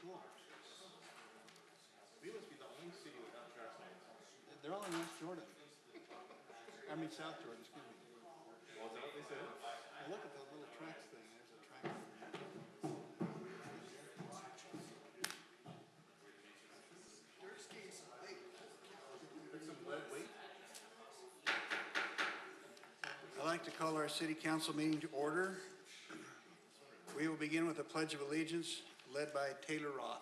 Cool. We must be the only city without track signs. They're all in West Jordan. I mean South Jordan, excuse me. Well, is that what they said? Well, look at those little tracks thing. There's a track thing. There's some lead weight. I'd like to call our city council meeting to order. We will begin with a pledge of allegiance led by Taylor Roth.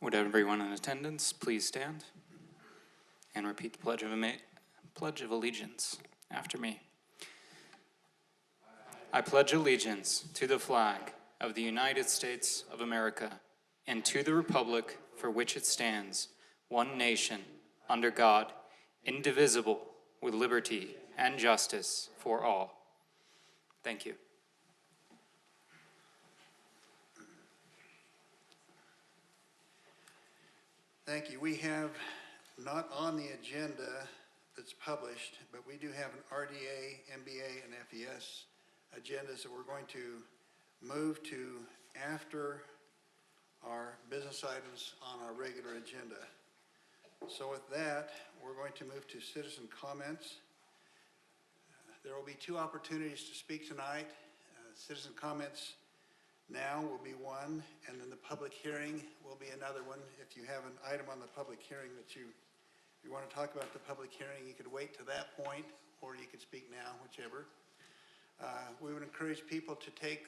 Would everyone in attendance please stand and repeat the Pledge of Allegiance after me. I pledge allegiance to the flag of the United States of America and to the republic for which it stands, one nation, under God, indivisible, with liberty and justice for all. Thank you. Thank you. We have not on the agenda that's published, but we do have an RDA, MBA, and FES agendas that we're going to move to after our business items on our regular agenda. So with that, we're going to move to citizen comments. There will be two opportunities to speak tonight. Citizen comments now will be one, and then the public hearing will be another one. If you have an item on the public hearing that you want to talk about the public hearing, you could wait to that point, or you could speak now, whichever. We would encourage people to take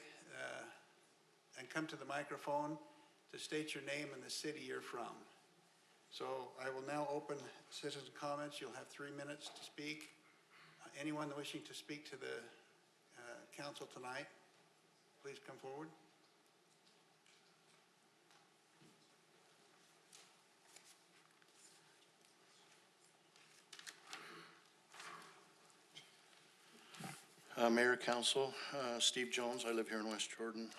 and come to the microphone to state your name and the city you're from. So I will now open citizen comments. You'll have 3 minutes to speak. Anyone wishing to speak to the council tonight, please come forward. Mayor, Council, Steve Jones. I live here in West Jordan.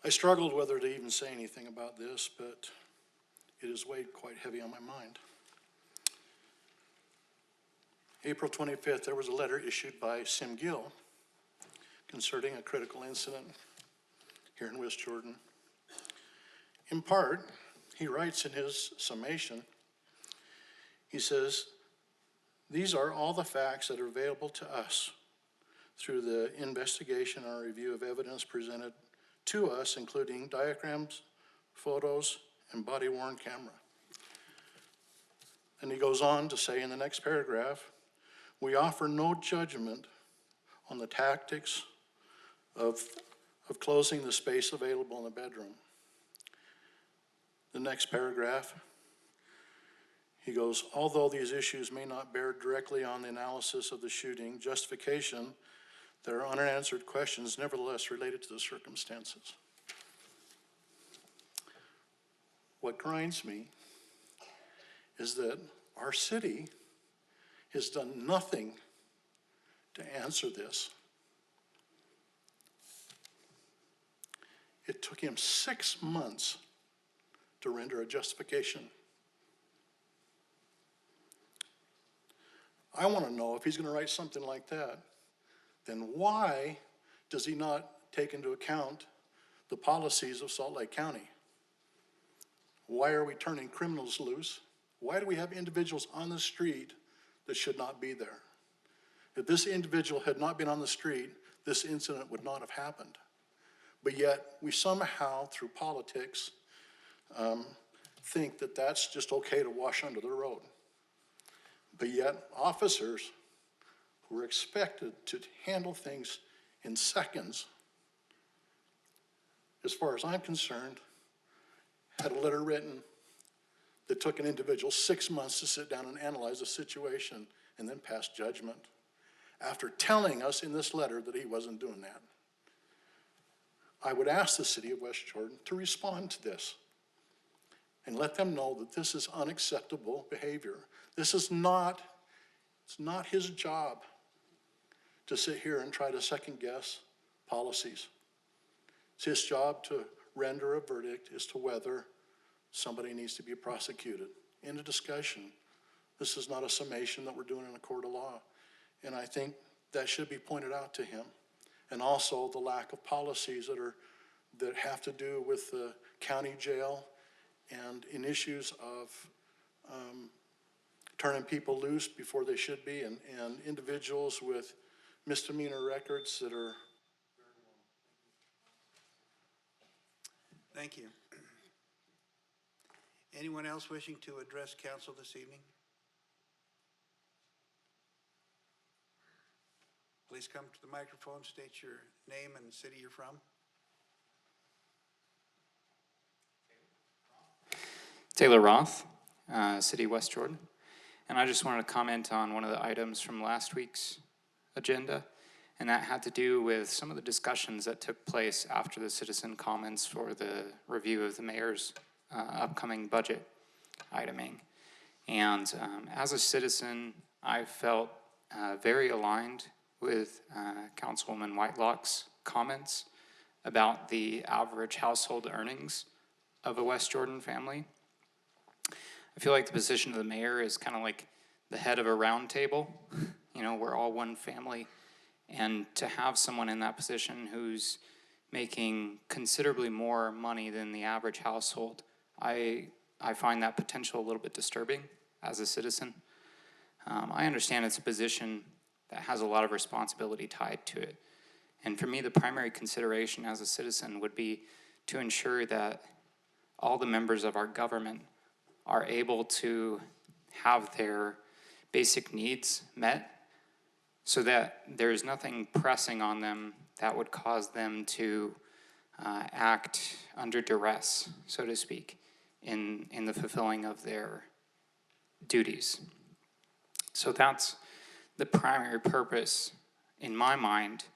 I struggled whether to even say anything about this, but it has weighed quite heavy on my mind. April 25th, there was a letter issued by Sim Gill concerning a critical incident here in West Jordan. In part, he writes in his summation, he says, "These are all the facts that are available to us through the investigation and review of evidence presented to us, including diagrams, photos, and body-worn camera." And he goes on to say in the next paragraph, "We offer no judgment on the tactics of closing the space available in the bedroom." The next paragraph, he goes, "Although these issues may not bear directly on the analysis of the shooting justification, there are unanswered questions nevertheless related to the circumstances." What grinds me is that our city has done nothing to answer this. It took him 6 months to render a justification. I want to know if he's going to write something like that, then why does he not take into account the policies of Salt Lake County? Why are we turning criminals loose? Why do we have individuals on the street that should not be there? If this individual had not been on the street, this incident would not have happened. But yet, we somehow, through politics, think that that's just okay to wash under the road. But yet, officers who are expected to handle things in seconds, as far as I'm concerned, had a letter written that took an individual 6 months to sit down and analyze the situation and then pass judgment after telling us in this letter that he wasn't doing that. I would ask the city of West Jordan to respond to this and let them know that this is unacceptable behavior. This is not, it's not his job to sit here and try to second guess policies. It's his job to render a verdict as to whether somebody needs to be prosecuted. End of discussion. This is not a summation that we're doing in a court of law. And I think that should be pointed out to him. And also the lack of policies that have to do with the county jail and in issues of turning people loose before they should be, and individuals with misdemeanor records that are. Thank you. Anyone else wishing to address council this evening? Please come to the microphone, state your name and city you're from. Taylor Roth, City West Jordan. And I just wanted to comment on one of the items from last week's agenda, and that had to do with some of the discussions that took place after the citizen comments for the review of the mayor's upcoming budget iteming. And as a citizen, I felt very aligned with Councilwoman Whitelock's comments about the average household earnings of a West Jordan family. I feel like the position of the mayor is kind of like the head of a round table. You know, we're all one family. And to have someone in that position who's making considerably more money than the average household, I find that potential a little bit disturbing as a citizen. I understand it's a position that has a lot of responsibility tied to it. And for me, the primary consideration as a citizen would be to ensure that all the members of our government are able to have their basic needs met so that there's nothing pressing on them that would cause them to act under duress, so to speak, in the fulfilling of their duties. So that's the primary purpose in my mind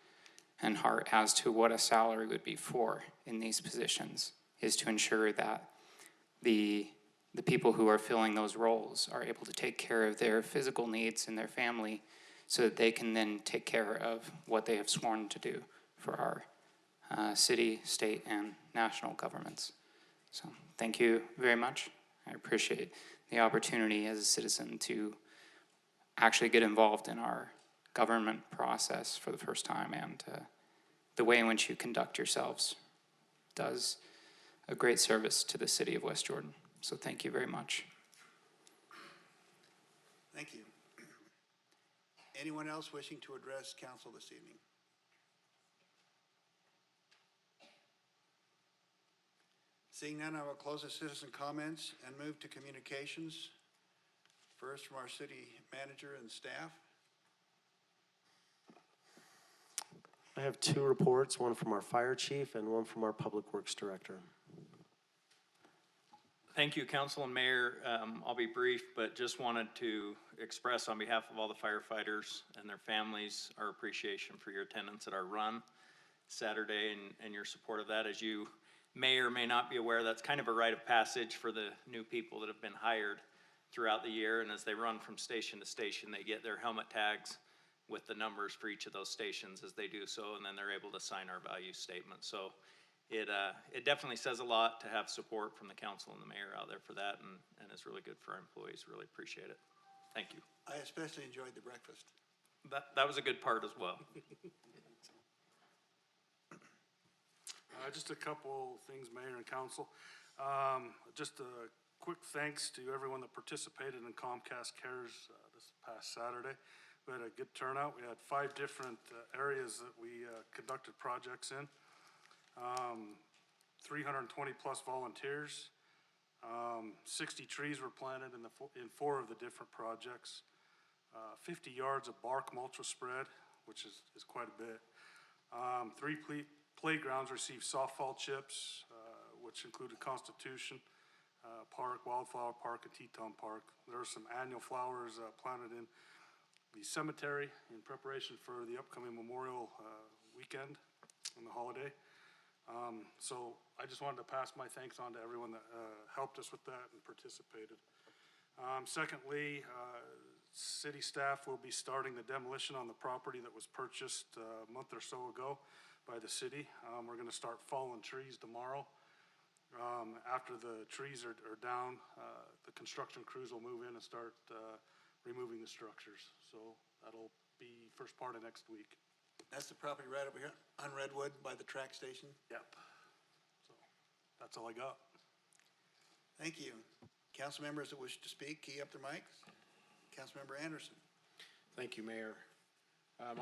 and heart as to what a salary would be for in these positions, is to ensure that the people who are filling those roles are able to take care of their physical needs and their family so that they can then take care of what they have sworn to do for our city, state, and national governments. So thank you very much. I appreciate the opportunity as a citizen to actually get involved in our government process for the first time, and the way in which you conduct yourselves does a great service to the city of West Jordan. So thank you very much. Thank you. Anyone else wishing to address council this evening? Seeing none, I will close the citizen comments and move to communications. First from our city manager and staff. I have two reports, one from our fire chief and one from our public works director. Thank you, Council and Mayor. I'll be brief, but just wanted to express on behalf of all the firefighters and their families our appreciation for your attendance at our run Saturday and your support of that. As you may or may not be aware, that's kind of a rite of passage for the new people that have been hired throughout the year, and as they run from station to station, they get their helmet tags with the numbers for each of those stations as they do so, and then they're able to sign our value statement. So it definitely says a lot to have support from the council and the mayor out there for that, and it's really good for our employees. Really appreciate it. Thank you. I especially enjoyed the breakfast. That was a good part as well. Just a couple things, Mayor and Council. Just a quick thanks to everyone that participated in Comcast Cares this past Saturday. We had a good turnout. We had 5 different areas that we conducted projects in. 320 plus volunteers. 60 trees were planted in 4 of the different projects. 50 yards of bark mulch was spread, which is quite a bit. 3 playgrounds received softball chips, which included Constitution Park, Wildflower Park, and Teton Park. There are some annual flowers planted in the cemetery in preparation for the upcoming Memorial weekend and the holiday. So I just wanted to pass my thanks on to everyone that helped us with that and participated. Secondly, city staff will be starting the demolition on the property that was purchased a month or so ago by the city. We're going to start falling trees tomorrow. After the trees are down, the construction crews will move in and start removing the structures. So that'll be first part of next week. That's the property right over here on Redwood by the track station. Yep. So that's all I got. Thank you. Council members that wish to speak, key up their mics. Councilmember Anderson. Thank you, Mayor.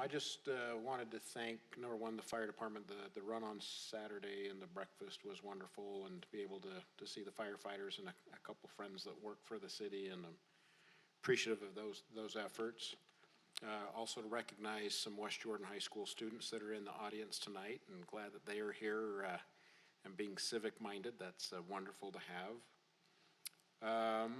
I just wanted to thank, number one, the fire department. The run on Saturday and the breakfast was wonderful, and to be able to see the firefighters and a couple friends that work for the city, and I'm appreciative of those efforts. Also to recognize some West Jordan High School students that are in the audience tonight, and glad that they are here and being civic-minded. That's wonderful to have.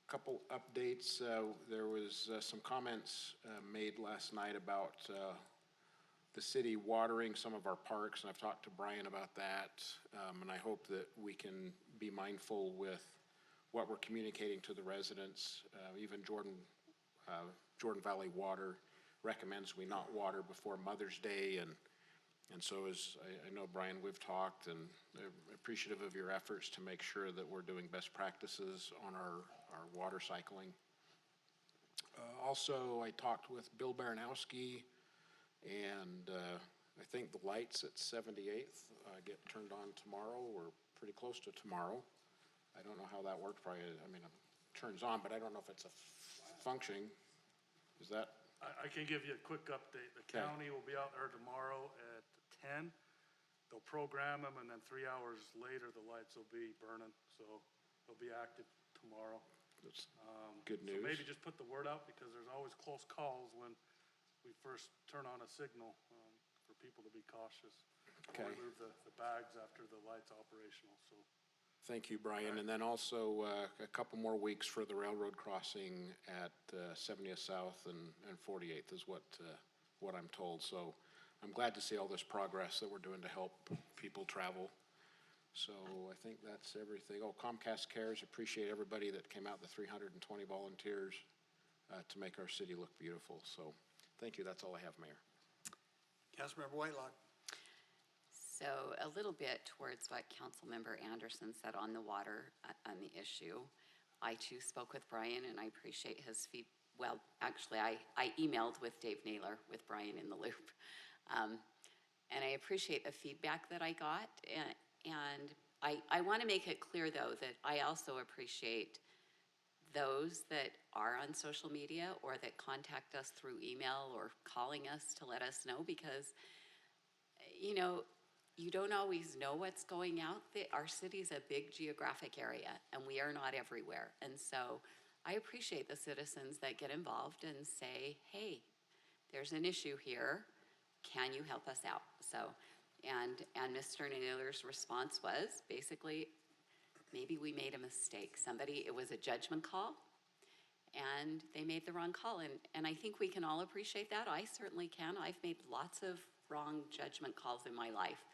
Couple updates. There was some comments made last night about the city watering some of our parks, and I've talked to Brian about that. And I hope that we can be mindful with what we're communicating to the residents. Even Jordan Valley Water recommends we not water before Mother's Day, and so as I know, Brian, we've talked, and appreciative of your efforts to make sure that we're doing best practices on our water cycling. Also, I talked with Bill Baranowski, and I think the lights at 78th get turned on tomorrow, or pretty close to tomorrow. I don't know how that worked. Probably, I mean, it turns on, but I don't know if it's a functioning. Is that? I can give you a quick update. The Okay. county will be out there tomorrow at 10. They'll program them, and then 3 hours later, the lights will be burning. So they'll be active tomorrow. That's good So news. maybe just put the word out, because there's always close calls when we first turn on a signal, for people to be cautious. Okay. We'll remove the bags after the light's operational, so. Thank you, Brian. And then also a couple more weeks for the railroad crossing at 70th South and 48th is what I'm told. So I'm glad to see all this progress that we're doing to help people travel. So I think that's everything. Oh, Comcast Cares, appreciate everybody that came out, the 320 volunteers to make our city look beautiful. So thank you. That's all I have, Mayor. Councilmember Whitelock. So a little bit towards what Councilmember Anderson said on the water, on the issue. I too spoke with Brian, and I appreciate his well, actually, I emailed with Dave Naylor with Brian in the loop. And I appreciate the feedback that I got. And I want to make it clear, though, that I also appreciate those that are on social media or that contact us through email or calling us to let us know, because, you know, you don't always know what's going out. Our city's a big geographic area, and we are not everywhere. And so I appreciate the citizens that get involved and say, hey, there's an issue here. Can you help us out? So, and Mr. Naylor's response was basically, maybe we made a mistake. It was a judgment call, and they made the wrong call. And I think we can all appreciate that. I certainly can. I've made lots of wrong judgment calls in my life.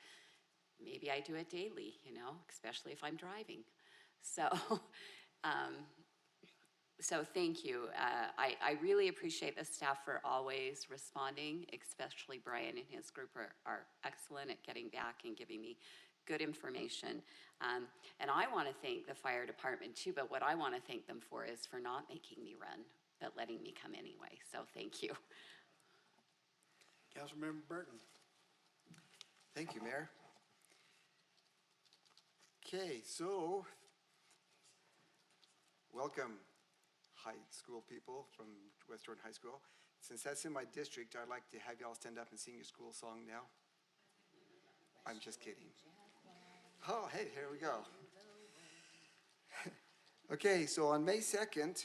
Maybe I do it daily, you know, especially if I'm driving. So, so thank you. I really appreciate the staff for always responding, especially Brian and his group are excellent at getting back and giving me good information. And I want to thank the fire department too, but what I want to thank them for is for not making me run, but letting me come anyway. So thank you. Councilmember Burton. Thank you, Mayor. Okay, so welcome high school people from West Jordan High School. Since that's in my district, I'd like to have y'all stand up and sing your school song now. I'm just kidding. Oh, hey, here we go. Okay, so on May 2nd,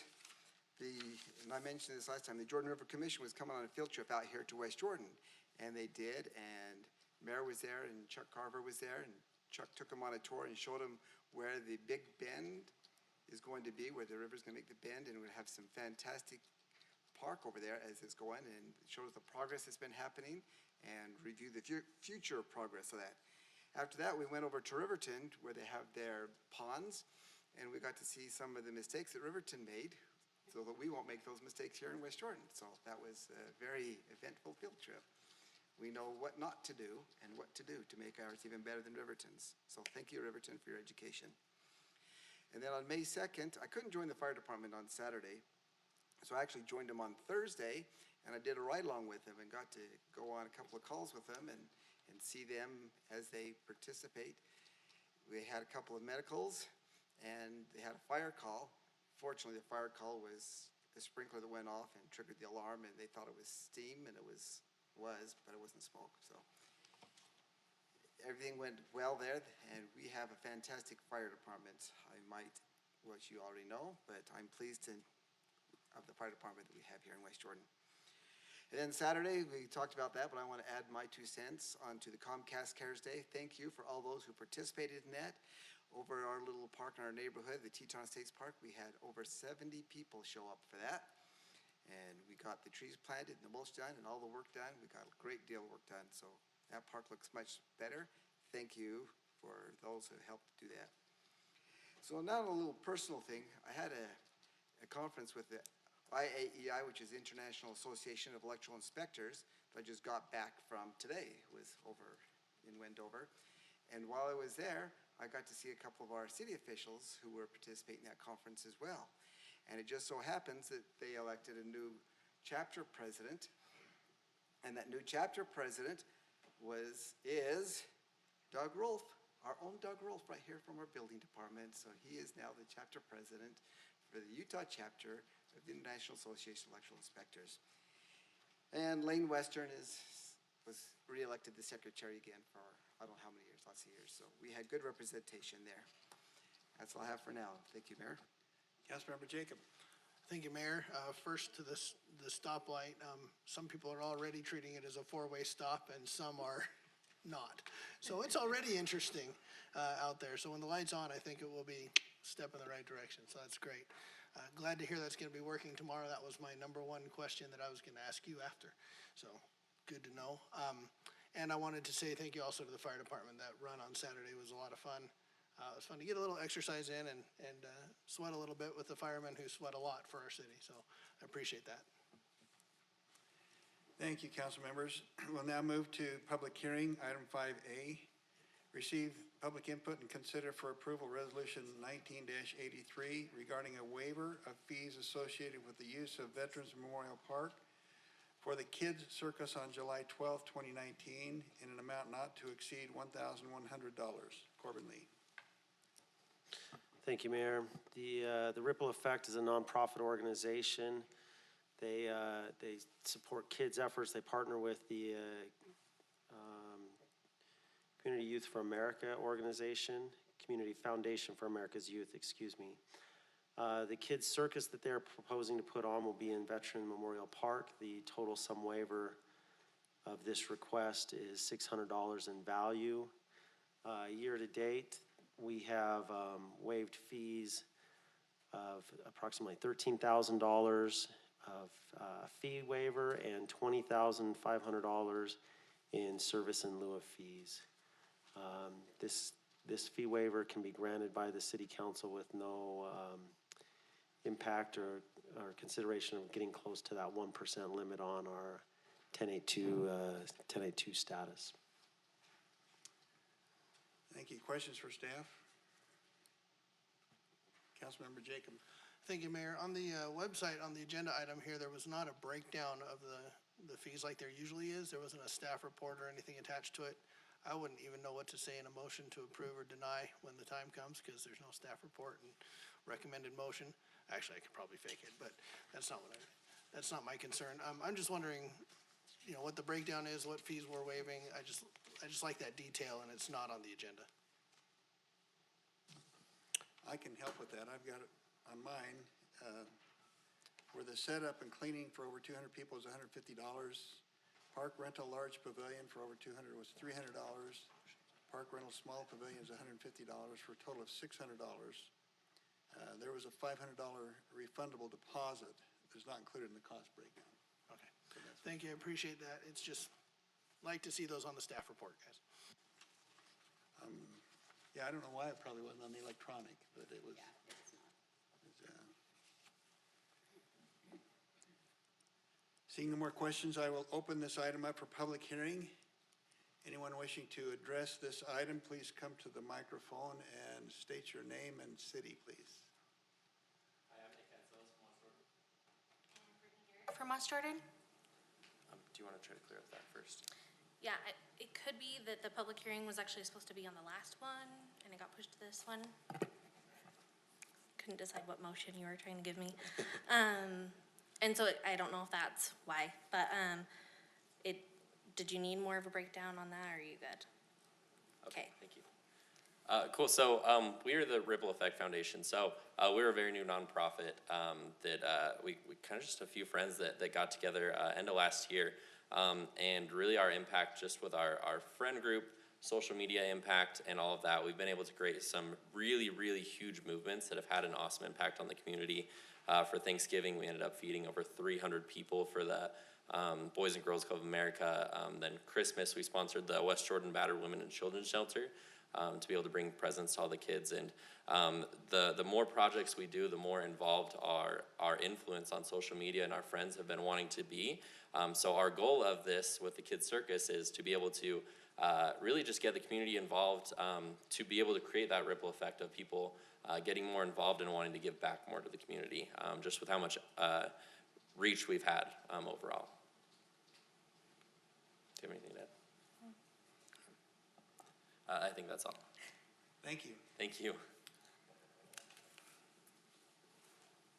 and I mentioned this last time, the Jordan River Commission was coming on a field trip out here to West Jordan, and they did, and Mayor was there, and Chuck Carver was there, and Chuck took them on a tour and showed them where the Big Bend is going to be, where the river's going to make the bend, and we have some fantastic park over there as it's going, and showed us the progress that's been happening, and review the future progress of that. After that, we went over to Riverton, where they have their ponds, and we got to see some of the mistakes that Riverton made, so that we won't make those mistakes here in West Jordan. So that was a very eventful field trip. we know what not to do and what to do to make ours even better than Riverton's. So thank you, Riverton, for your education. And then on May 2nd, I couldn't join the fire department on Saturday, so I actually joined them on Thursday, and I did a ride-along with them and got to go on a couple of calls with them and see them as they participate. We had a couple of medicals, and they had a fire call. Fortunately, the fire call was the sprinkler that went off and triggered the alarm, and they thought it was steam, and it was, but it wasn't smoke, so. Everything went well there, and we have a fantastic fire department. What you already know, but I'm pleased of the fire department that we have here in West Jordan. And then Saturday, we talked about that, but I want to add my 2 cents onto the Comcast Cares Day. Thank you for all those who participated in that. Over our little park in our neighborhood, the Teton Estates Park, we had over 70 people show up for that. And we got the trees planted and the mulch done and all the work done. We got a great deal of work done, so that park looks much better. Thank you for those who helped do that. So now a little personal thing. I had a conference with the IAEI, which is International Association of Electrical Inspectors, that I just got back from today. It was over in Wendover. And while I was there, I got to see a couple of our city officials who were participating in that conference as well. And it just so happens that they elected a new chapter president. And that new chapter president is Doug Rolfe, our own Doug Rolfe, right here from our building department. So he is now the chapter president for the Utah chapter of the International Association of Electrical Inspectors. And Lane Western was reelected the secretary again for I don't know how many years, lots of years. So we had good representation there. That's all I have for now. Thank you, Mayor. Councilmember Jacob. Thank you, Mayor. First to the stoplight, some people are already treating it as a four-way stop and some are not. So it's already interesting out there. So when the light's on, I think it will be a step in the right direction. So that's great. Glad to hear that's going to be working tomorrow. That was my number one question that I was going to ask you after. So good to know. And I wanted to say thank you also to the fire department. That run on Saturday was a lot of fun. It was fun to get a little exercise in and sweat a little bit with the firemen who sweat a lot for our city. So I appreciate that. Thank you, council members. We'll now move to public hearing, item 5A. Receive public input and consider for approval resolution 19-83 regarding a waiver of fees associated with the use of Veterans Memorial Park for the Kids Circus on July 12, 2019, in an amount not to exceed $1,100. Corbin Lee. Thank you, Mayor. The Ripple Effect is a nonprofit organization. They support kids' efforts. They partner with the Community Youth for America organization, Community Foundation for America's Youth, excuse me. The kids' circus that they're proposing to put on will be in Veteran Memorial Park. The total sum waiver of this request is $600 in value. Year to date, we have waived fees of approximately $13,000 of fee waiver and $20,500 in service in lieu of fees. This fee waiver can be granted by the City Council with no impact or consideration of getting close to that 1% limit on our 1082 status. Thank you. Questions for staff? Councilmember Jacob. Thank you, Mayor. On the website, on the agenda item here, there was not a breakdown of the fees like there usually is. There wasn't a staff report or anything attached to it. I wouldn't even know what to say in a motion to approve or deny when the time comes because there's no staff report and recommended motion. Actually, I could probably fake it, but that's not my concern. I'm just wondering, what the breakdown is, what fees we're waiving. I just like that detail, and it's not on the agenda. I can help with that. I've got it on mine. Where the setup and cleaning for over 200 people is $150. Park rental large pavilion for over 200 was $300. Park rental small pavilion is $150 for a total of $600. There was a $500 refundable deposit that's not included in the cost breakdown. Okay. Thank you. I appreciate that. It's just like to see those on the staff report, guys. Yeah, I don't know why it probably wasn't on the electronic, but it was. Yeah, it's not. Seeing no more questions, I will open this item up for public hearing. Anyone wishing to address this item, please come to the microphone and state your name and city, please. From West Jordan? Do you want to try to clear up that first? Yeah, it could be that the public hearing was actually supposed to be on the last one, and it got pushed to this one. Couldn't decide what motion you were trying to give me. And so I don't know if that's why, but, did you need more of a breakdown on that, or are you good? Okay. Thank you. Cool. So we are the Ripple Effect Foundation. So we're a very new nonprofit that we kind of just a few friends that got together end of last year. And really our impact just with our friend group, social media impact, and all of that, we've been able to create some really, really huge movements that have had an awesome impact on the community. For Thanksgiving, we ended up feeding over 300 people for the Boys and Girls Club of America. Then Christmas, we sponsored the West Jordan Battered Women and Children's Shelter to be able to bring presents to all the kids. And the more projects we do, the more involved our influence on social media and our friends have been wanting to be. So our goal of this with the Kids Circus is to be able to really just get the community involved, to be able to create that ripple effect of people getting more involved and wanting to give back more to the community, just with how much reach we've had overall. Do you have anything to add? I think that's all. Thank you. Thank you.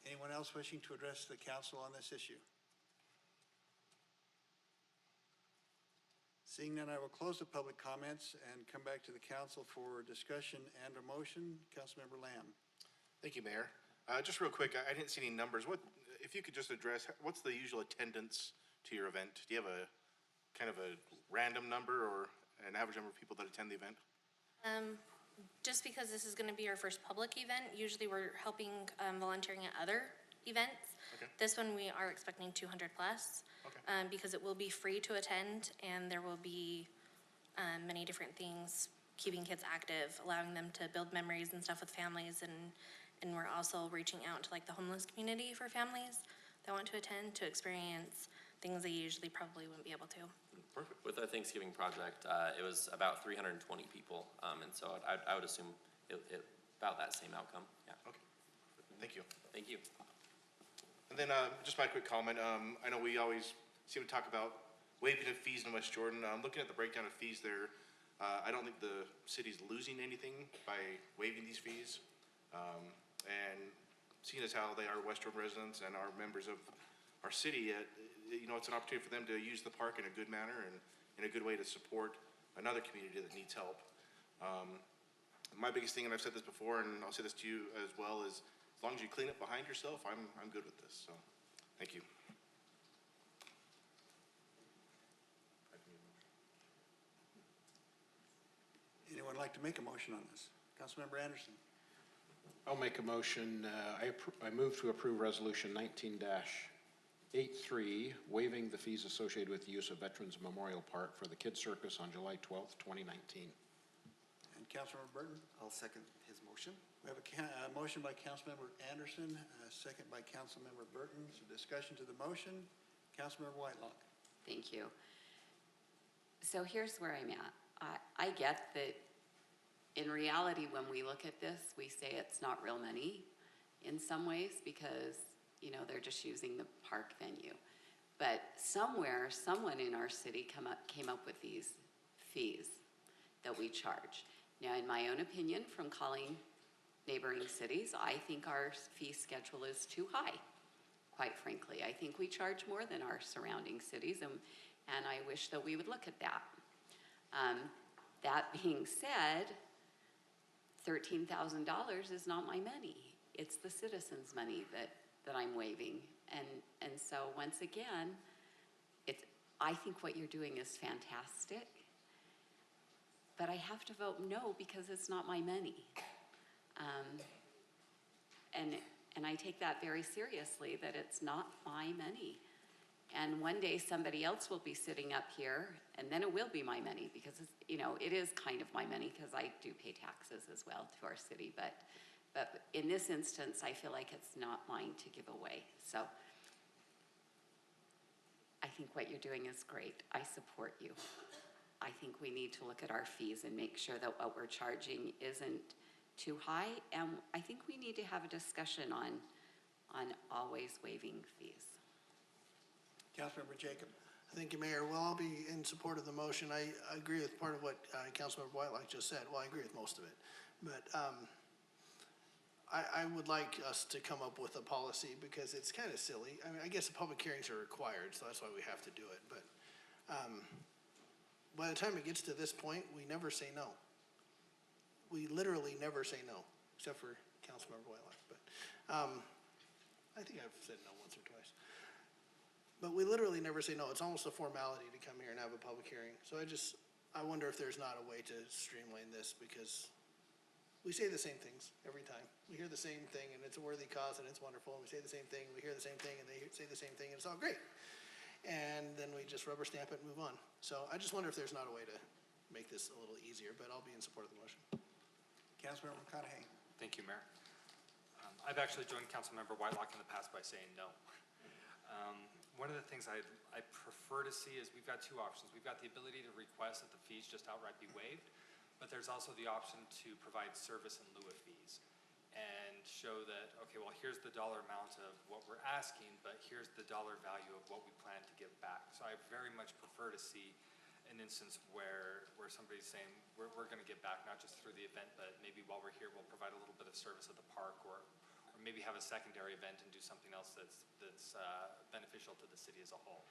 Anyone else wishing to address the council on this issue? Seeing none, I will close the public comments and come back to the council for discussion and a motion. Councilmember Lamb. Thank you, Mayor. Just real quick, I didn't see any numbers. If you could just address, what's the usual attendance to your event? Do you have a kind of a random number or an average number of people that attend the event? Just because this is gonna be our first public event, usually we're helping, volunteering at other events. Okay. This one, we are expecting 200 plus. Okay. Because it will be free to attend, and there will be, many different things, keeping kids active, allowing them to build memories and stuff with families, and we're also reaching out to like the homeless community for families that want to attend to experience things they usually probably wouldn't be able to. Perfect. With our Thanksgiving project, it was about 320 people, and so I would assume it about that same outcome. Yeah. Okay. Thank you. Thank you. And then just my quick comment. I know we always seem to talk about waiving of fees in West Jordan. Looking at the breakdown of fees there, I don't think the city's losing anything by waiving these fees. And seeing as how they are West Jordan residents and are members of our city, it's an opportunity for them to use the park in a good manner and in a good way to support another community that needs help. My biggest thing, and I've said this before, and I'll say this to you as well, is as long as you clean up behind yourself, I'm good with this. So, thank you. Anyone like to make a motion on this? Councilmember Anderson. I'll make a motion. I move to approve Resolution 19-83, waiving the fees associated with the use of Veterans Memorial Park for the Kids Circus on July 12th, 2019. And Councilmember Burton. I'll second his motion. We have a motion by Councilmember Anderson, a second by Councilmember Burton. So discussion to the motion. Councilmember Whitelock. Thank you. So here's where I'm at. I get that in reality, when we look at this, we say it's not real money in some ways because, they're just using the park venue. But somewhere, someone in our city came up with these fees that we charge. Now, in my own opinion, from calling neighboring cities, I think our fee schedule is too high, quite frankly. I think we charge more than our surrounding cities, and I wish that we would look at that. That being said, $13,000 is not my money. It's the citizens' money that I'm waiving. And so once again, I think what you're doing is fantastic, but I have to vote no because it's not my money. And I take that very seriously, that it's not my money. And one day somebody else will be sitting up here, and then it will be my money because it is kind of my money because I do pay taxes as well to our city. But in this instance, I feel like it's not mine to give away. So think what you're doing is great. I support you. I think we need to look at our fees and make sure that what we're charging isn't too high. And I think we need to have a discussion on always waiving fees. Councilmember Jacob. Thank you, Mayor. Well, I'll be in support of the motion. I agree with part of what Councilmember Whitelock just said. Well, I agree with most of it. But I would like us to come up with a policy because it's kind of silly. I mean, I guess the public hearings are required, so that's why we have to do it. But by the time it gets to this point, we never say no. We literally never say no, except for Councilmember Whitelock. But I think I've said no once or twice. But we literally never say no. It's almost a formality to come here and have a public hearing. So I wonder if there's not a way to streamline this because we say the same things every time. We hear the same thing and it's a worthy cause and it's wonderful. And we say the same thing, we hear the same thing and they say the same thing and it's all great. And then we just rubber stamp it and move on. So I just wonder if there's not a way to make this a little easier, but I'll be in support of the motion. Councilmember McConaughey. Thank you, Mayor. I've actually joined Councilmember Whitelock in the past by saying no. One of the things I prefer to see is we've got two options. We've got the ability to request that the fees just outright be waived, but there's also the option to provide service in lieu of fees and show that, okay, well, here's the dollar amount of what we're asking, but here's the dollar value of what we plan to give back. So I very much prefer to see an instance where somebody's saying, we're gonna give back, not just through the event, but maybe while we're here, we'll provide a little bit of service at the park or maybe have a secondary event and do something else that's beneficial to the city as a whole.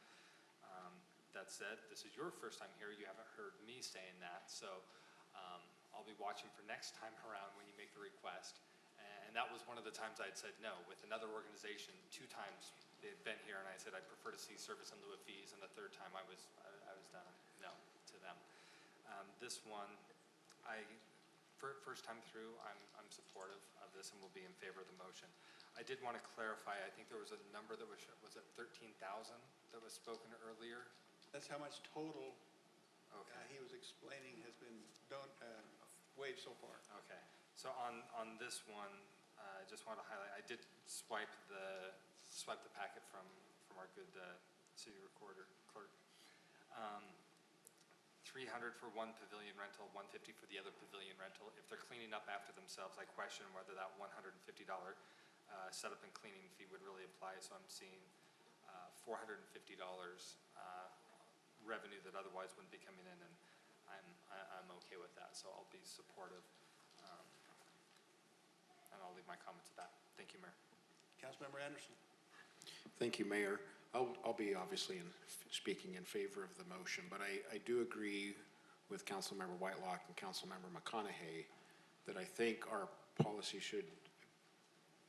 That said, this is your first time here. You haven't heard me saying that, so I'll be watching for next time around when you make the request. And that was one of the times I'd said no. With another organization, 2 times they'd been here, and I said I'd prefer to see service in lieu of fees, and the 3rd time I was done no to them. This one, first time through, I'm supportive of this and will be in favor of the motion. I did want to clarify, I think there was a number that was it 13,000 that was spoken earlier? That's how much total Okay. he was explaining has been waived so far. Okay, so on this one, I just want to highlight, I did swipe the packet from our good city recorder clerk. 300 for one pavilion rental, 150 for the other pavilion rental. If they're cleaning up after themselves, I question whether that $150 setup and cleaning fee would really apply. So I'm seeing $450 revenue that otherwise wouldn't be coming in, and I'm okay with that. So I'll be supportive, and I'll leave my comments at that. Thank you, Mayor. Councilmember Anderson. Thank you, Mayor. I'll be obviously speaking in favor of the motion, but I do agree with Councilmember Whitelock and Councilmember McConaughey that I think our policy should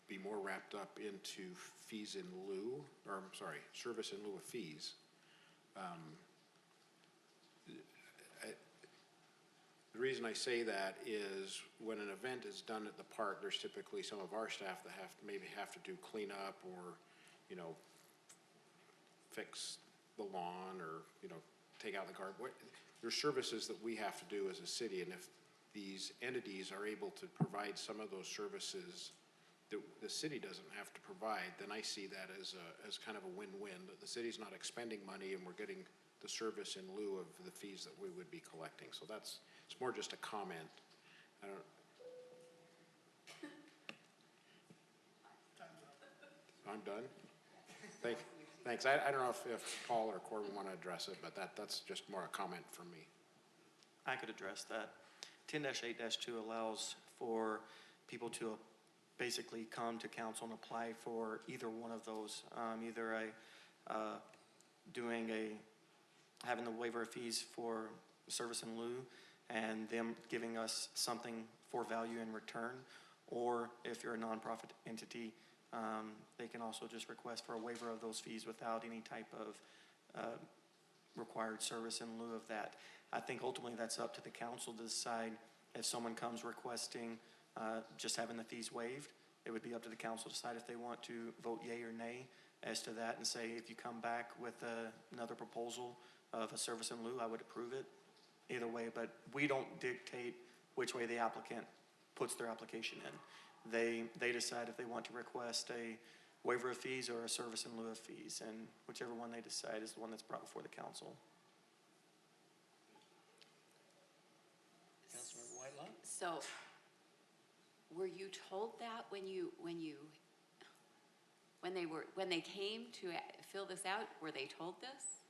be more wrapped up into fees in lieu, or I'm sorry, service in lieu of fees. The reason I say that is when an event is done at the park, there's typically some of our staff that maybe have to do cleanup or, fix the lawn or, take out the garbage. There's services that we have to do as a city, and if these entities are able to provide some of those services that the city doesn't have to provide, then I see that as kind of a win-win, that the city's not expending money and we're getting the service in lieu of the fees that we would be collecting. So it's more just a comment. I'm done? Thanks. I don't know if Paul or Corbin want to address it, but that's just more a comment from me. I could address that. 10-8-2 allows for people to basically come to council and apply for either one of those, either having the waiver of fees for service in lieu and them giving us something for value in return, or if you're a nonprofit entity, they can also just request for a waiver of those fees without any type of required service in lieu of that. I think ultimately that's up to the council to decide. If someone comes requesting just having the fees waived, it would be up to the council to decide if they want to vote yea or nay as to that and say, if you come back with another proposal of a service in lieu, I would approve it either way, but we don't dictate which way the applicant puts their application in. They decide if they want to request waiver of fees or a service in lieu of fees, and whichever one they decide is the one that's brought before the council. Councilmember Whitelock? So, were you told that when they came to fill this out, were they told this?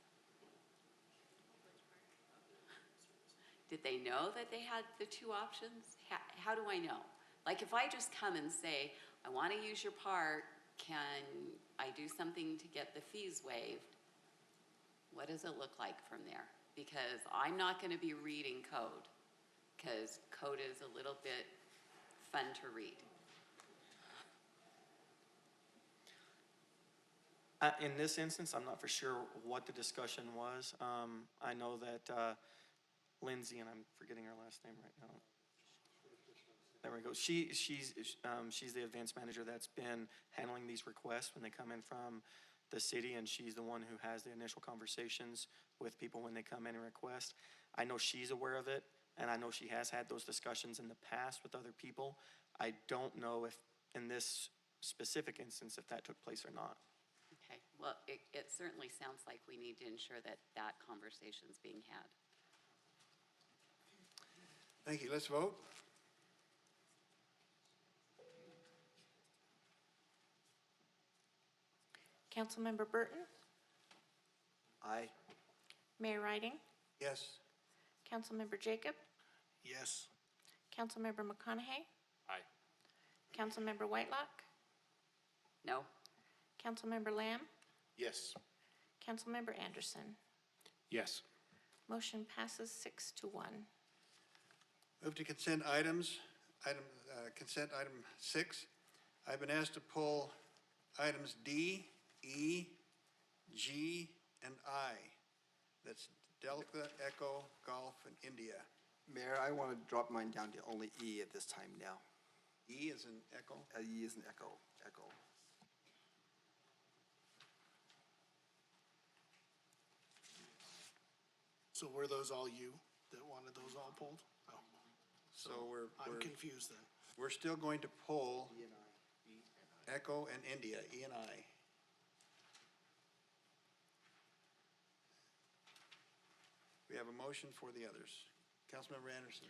Did they know that they had the two options? How do I know? Like, if I just come and say, I want to use your park, can I do something to get the fees waived? What does it look like from there? Because I'm not going to be reading code, because code is a little bit fun to read. In this instance, I'm not for sure what the discussion was. I know that Lindsay, and I'm forgetting her last name right now. There we go. She's the advanced manager that's been handling these requests when they come in from the city, and she's the one who has the initial conversations with people when they come in and request. I know she's aware of it, and I know she has had those discussions in the past with other people. I don't know if, in this specific instance, if that took place or not. Okay, well, it certainly sounds like we need to ensure that that conversation's being had. Thank you. Let's vote. Councilmember Burton, Aye. Mayor Riding, Yes. Councilmember Jacob, Yes. Councilmember McConaughey, Aye. Councilmember Whitelock, No? Councilmember Lamb, Yes. Councilmember Anderson. Yes. Motion passes 6-1. Move to consent items. Consent item 6. I've been asked to pull items D, E, G, and I. That's Delta, Echo, Golf, and India. Mayor, I want to drop mine down to only E at this time now. E is in Echo. E is an echo. So were those all you that wanted those all pulled? Oh, So I'm confused then. we're still going to pull Echo and India, E and I. We have a motion for the others. Councilmember Anderson.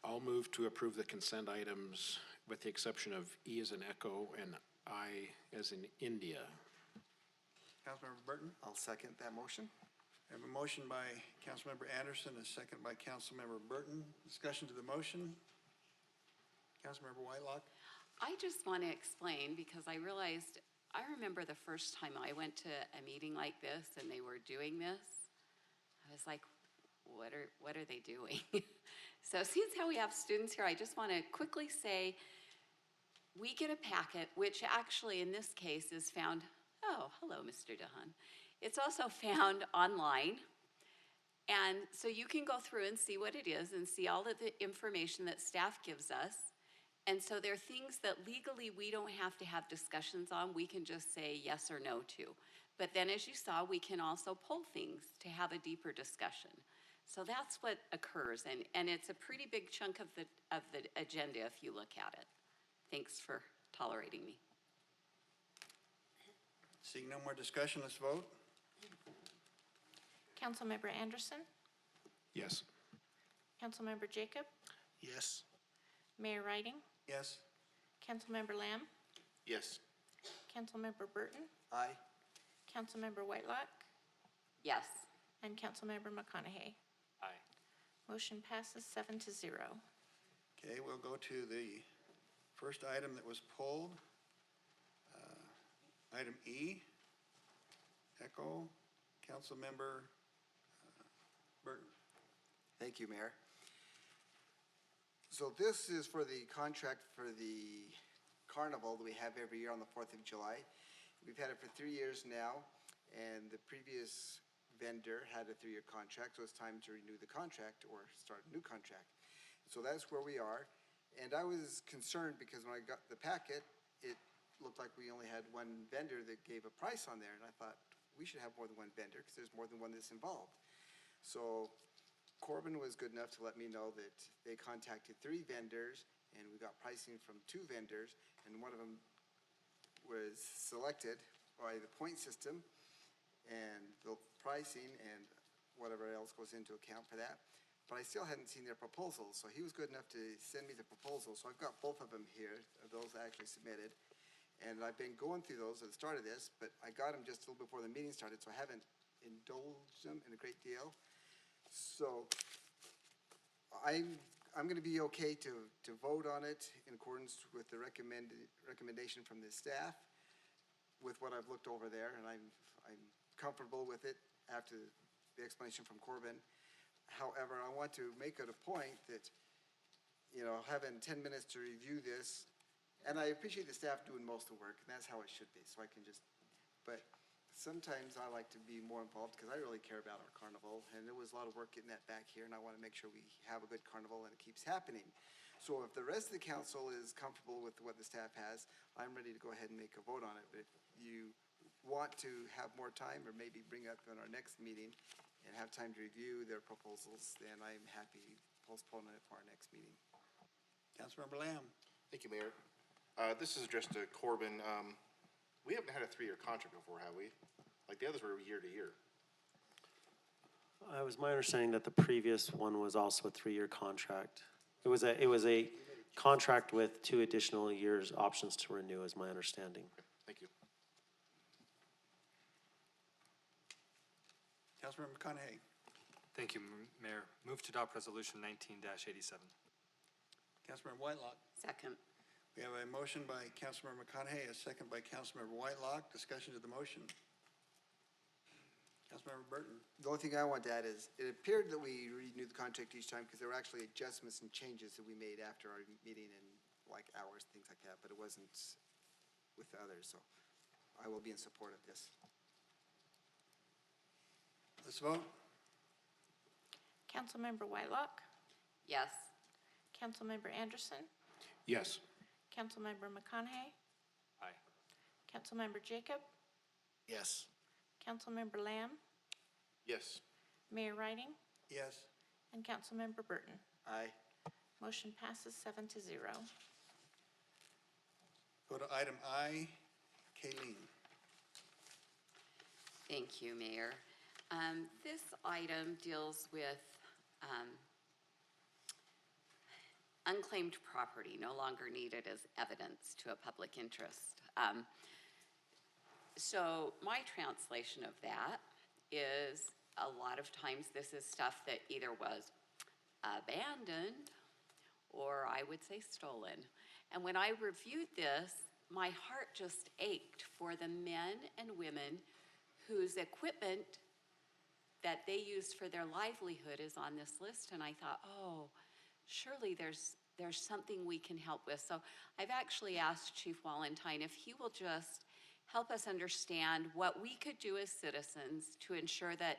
I'll move to approve the consent items with the exception of E as in Echo and I as in India. Councilmember Burton. I'll second that motion. I have a motion by Councilmember Anderson, a second by Councilmember Burton. Discussion to the motion. Councilmember Whitelock. I just want to explain, because I remember the first time I went to a meeting like this and they were doing this, I was like, what are they doing? So since how we have students here, I just want to quickly say, we get a packet, which actually in this case is found, oh, hello, Mr. DeHaan. It's also found online. And so you can go through and see what it is and see all of the information that staff gives us. And so there are things that legally we don't have to have discussions on. We can just say yes or no to. But then, as you saw, we can also pull things to have a deeper discussion. So that's what occurs, and it's a pretty big chunk of the agenda if you look at it. Thanks for tolerating me. Seeing no more discussion, let's vote. Councilmember Anderson, Yes. Councilmember Jacob, Yes. Mayor Riding, Yes. Councilmember Lamb, Yes. Councilmember Burton, Aye. Councilmember Whitelock, Yes. and Councilmember McConaughey. Aye. Motion passes 7-0. Okay, we'll go to the first item that was pulled. Item E, Echo, Councilmember Burton. Thank you, Mayor. So this is for the contract for the carnival that we have every year on the 4th of July. We've had it for 3 years now, and the previous vendor had a 3-year contract, so it's time to renew the contract or start a new contract. So that's where we are. And I was concerned because when I got the packet, it looked like we only had one vendor that gave a price on there, and I thought we should have more than one vendor because there's more than one that's involved. So Corbin was good enough to let me know that they contacted 3 vendors, and we got pricing from 2 vendors, and one of them was selected by the point system and the pricing and whatever else goes into account for that. But I still hadn't seen their proposals, so he was good enough to send me the proposals. So I've got both of them here, those I actually submitted. And I've been going through those at the start of this, but I got them just a little before the meeting started, so I haven't indulged them in a great deal. So I'm going to be okay to vote on it in accordance with the recommendation from the staff with what I've looked over there, and I'm comfortable with it after the explanation from Corbin. However, I want to make it a point that, you know, having 10 minutes to review this, and I appreciate the staff doing most of the work, and that's how it should be, so I can just, but sometimes I like to be more involved because I really care about our carnival, and there was a lot of work getting that back here, and I want to make sure we have a good carnival and it keeps happening. So if the rest of the council is comfortable with what the staff has, I'm ready to go ahead and make a vote on it. But if you want to have more time or maybe bring up in our next meeting and have time to review their proposals, then I'm happy postponing it for our next meeting. Councilmember Lamb. Thank you, Mayor. This is addressed to Corbin. We haven't had a 3-year contract before, have we? Like the others were year to year. It was my understanding that the previous one was also a 3-year contract. It was a contract with 2 additional years options to renew, is my understanding. Thank you. Councilmember McConaughey. Thank you, Mayor. Move to adopt Resolution 19-87. Councilmember Whitelock. Second. We have a motion by Councilmember McConaughey, a second by Councilmember Whitelock. Discussion to the motion. Councilmember Burton. The only thing I want to add is, it appeared that we renewed the contract each time because there were actually adjustments and changes that we made after our meeting and like hours, things like that, but it wasn't with the others, so I will be in support of this. Let's vote. Councilmember Whitelock, Yes. Councilmember Anderson, Yes. Councilmember McConaughey, Aye. Councilmember Jacob, Yes. Councilmember Lamb, Yes. Mayor Riding, Yes. and Councilmember Burton. Aye. Motion passes 7-0. Go to item I. Kayleen. Thank you, Mayor. This item deals with unclaimed property no longer needed as evidence to a public interest. So my translation of that is a lot of times this is stuff that either was abandoned or I would say stolen. And when I reviewed this, my heart just ached for the men and women whose equipment that they used for their livelihood is on this list. And I thought, oh, surely there's something we can help with. So I've actually asked Chief Wallentyne if he will just help us understand what we could do as citizens to ensure that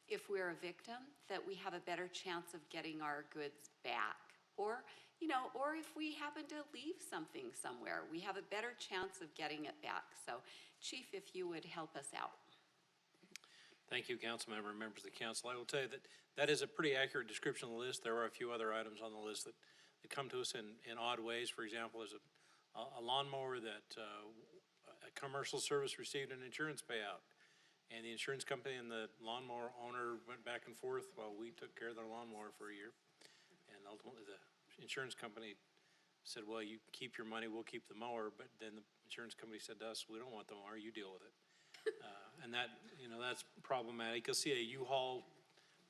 if we're a victim, that we have a better chance of getting our goods back. Or, you know, or if we happen to leave something somewhere, we have a better chance of getting it back. So Chief, if you would help us out. Thank you, Councilmember and members of the council. I will tell you that that is a pretty accurate description of the list. There are a few other items on the list that come to us in odd ways. For example, there's a lawnmower that a commercial service received an insurance payout. And the insurance company and the lawnmower owner went back and forth while we took care of their lawnmower for a year. And ultimately the insurance company said, well, you keep your money, we'll keep the mower. But then the insurance company said to us, we don't want the mower, you deal with it. And that, you know, that's problematic. You'll see a U-Haul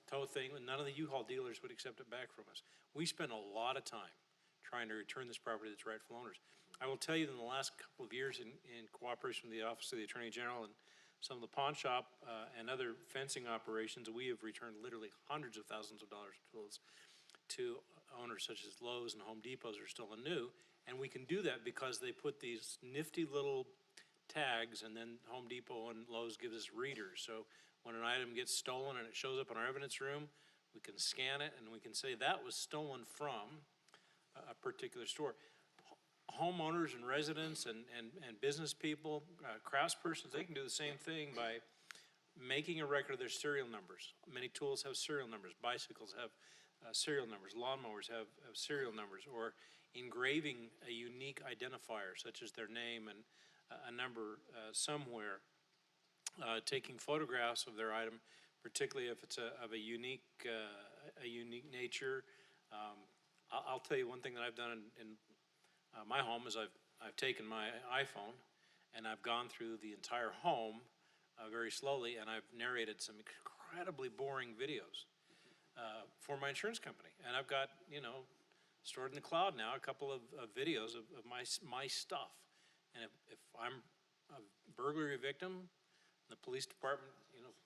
tow thing, and none of the U-Haul dealers would accept it back from us. We spend a lot of time trying to return this property to its rightful owners. I will tell you that in the last couple of years in cooperation with the Office of the Attorney General and some of the pawn shop and other fencing operations, we have returned literally hundreds of thousands of dollars of tools to owners such as Lowe's and Home Depots are still new. And we can do that because they put these nifty little tags, and then Home Depot and Lowe's gives us readers. So when an item gets stolen and it shows up in our evidence room, we can scan it and we can say that was stolen from a particular store. Homeowners and residents and business people, craftspersons, they can do the same thing by making a record of their serial numbers. Many tools have serial numbers. Bicycles have serial numbers. Lawnmowers have serial numbers. Or engraving a unique identifier, such as their name and a number somewhere, taking photographs of their item, particularly if it's of a unique nature. I'll tell you one thing that I've done in my home is I've taken my iPhone and I've gone through the entire home very slowly, and I've narrated some incredibly boring videos for my insurance company. And I've got, stored in the cloud now, a couple of videos of my stuff. And if I'm a burglary victim, the police department,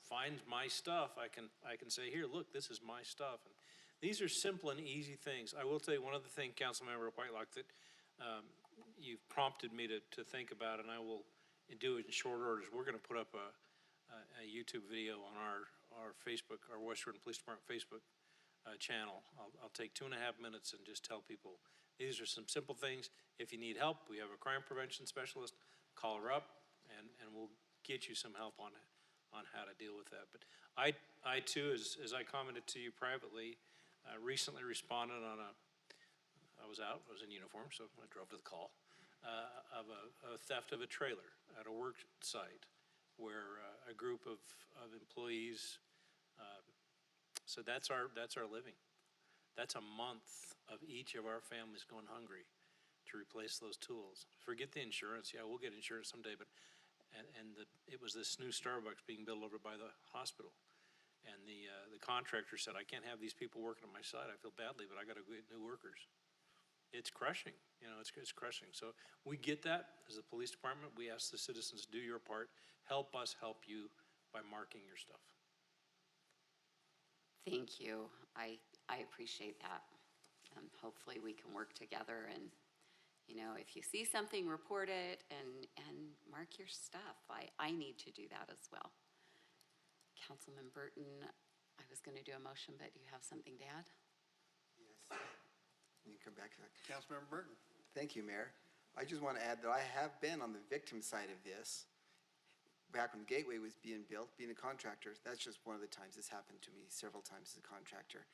finds my stuff, I can say, here, look, this is my stuff. And these are simple and easy things. I will tell you one other thing, Councilmember Whitelock, that you've prompted me to think about, and I will do it in short order. We're going to put up a YouTube video on our Facebook, our West Jordan Police Department Facebook channel. I'll take 2.5 minutes and just tell people, these are some simple things. If you need help, we have a crime prevention specialist. Call her up, and we'll get you some help on how to deal with that. But I too, as I commented to you privately, recently responded on I was in uniform, so I drove to the call, of a theft of a trailer at a work site where a group of employees, so that's our living. That's a month of each of our families going hungry to replace those tools. Forget the insurance. Yeah, we'll get insurance someday, but it was this new Starbucks being built over by the hospital. And the contractor said, I can't have these people working on my site. I feel badly, but I got to get new workers. It's crushing, it's crushing. So we get that as the police department. We ask the citizens, do your part. Help us help you by marking your stuff. Thank you. I appreciate that. Hopefully we can work together and, if you see something, report it and mark your stuff. I need to do that as well. Councilman Burton, I was going to do a motion, but do you have something to add? Yes. You can come back to that. Councilmember Burton. Thank you, Mayor. I just want to add that I have been on the victim side of this. Back when Gateway was being built, being a contractor, that's just one of the times this happened to me, several times as a contractor.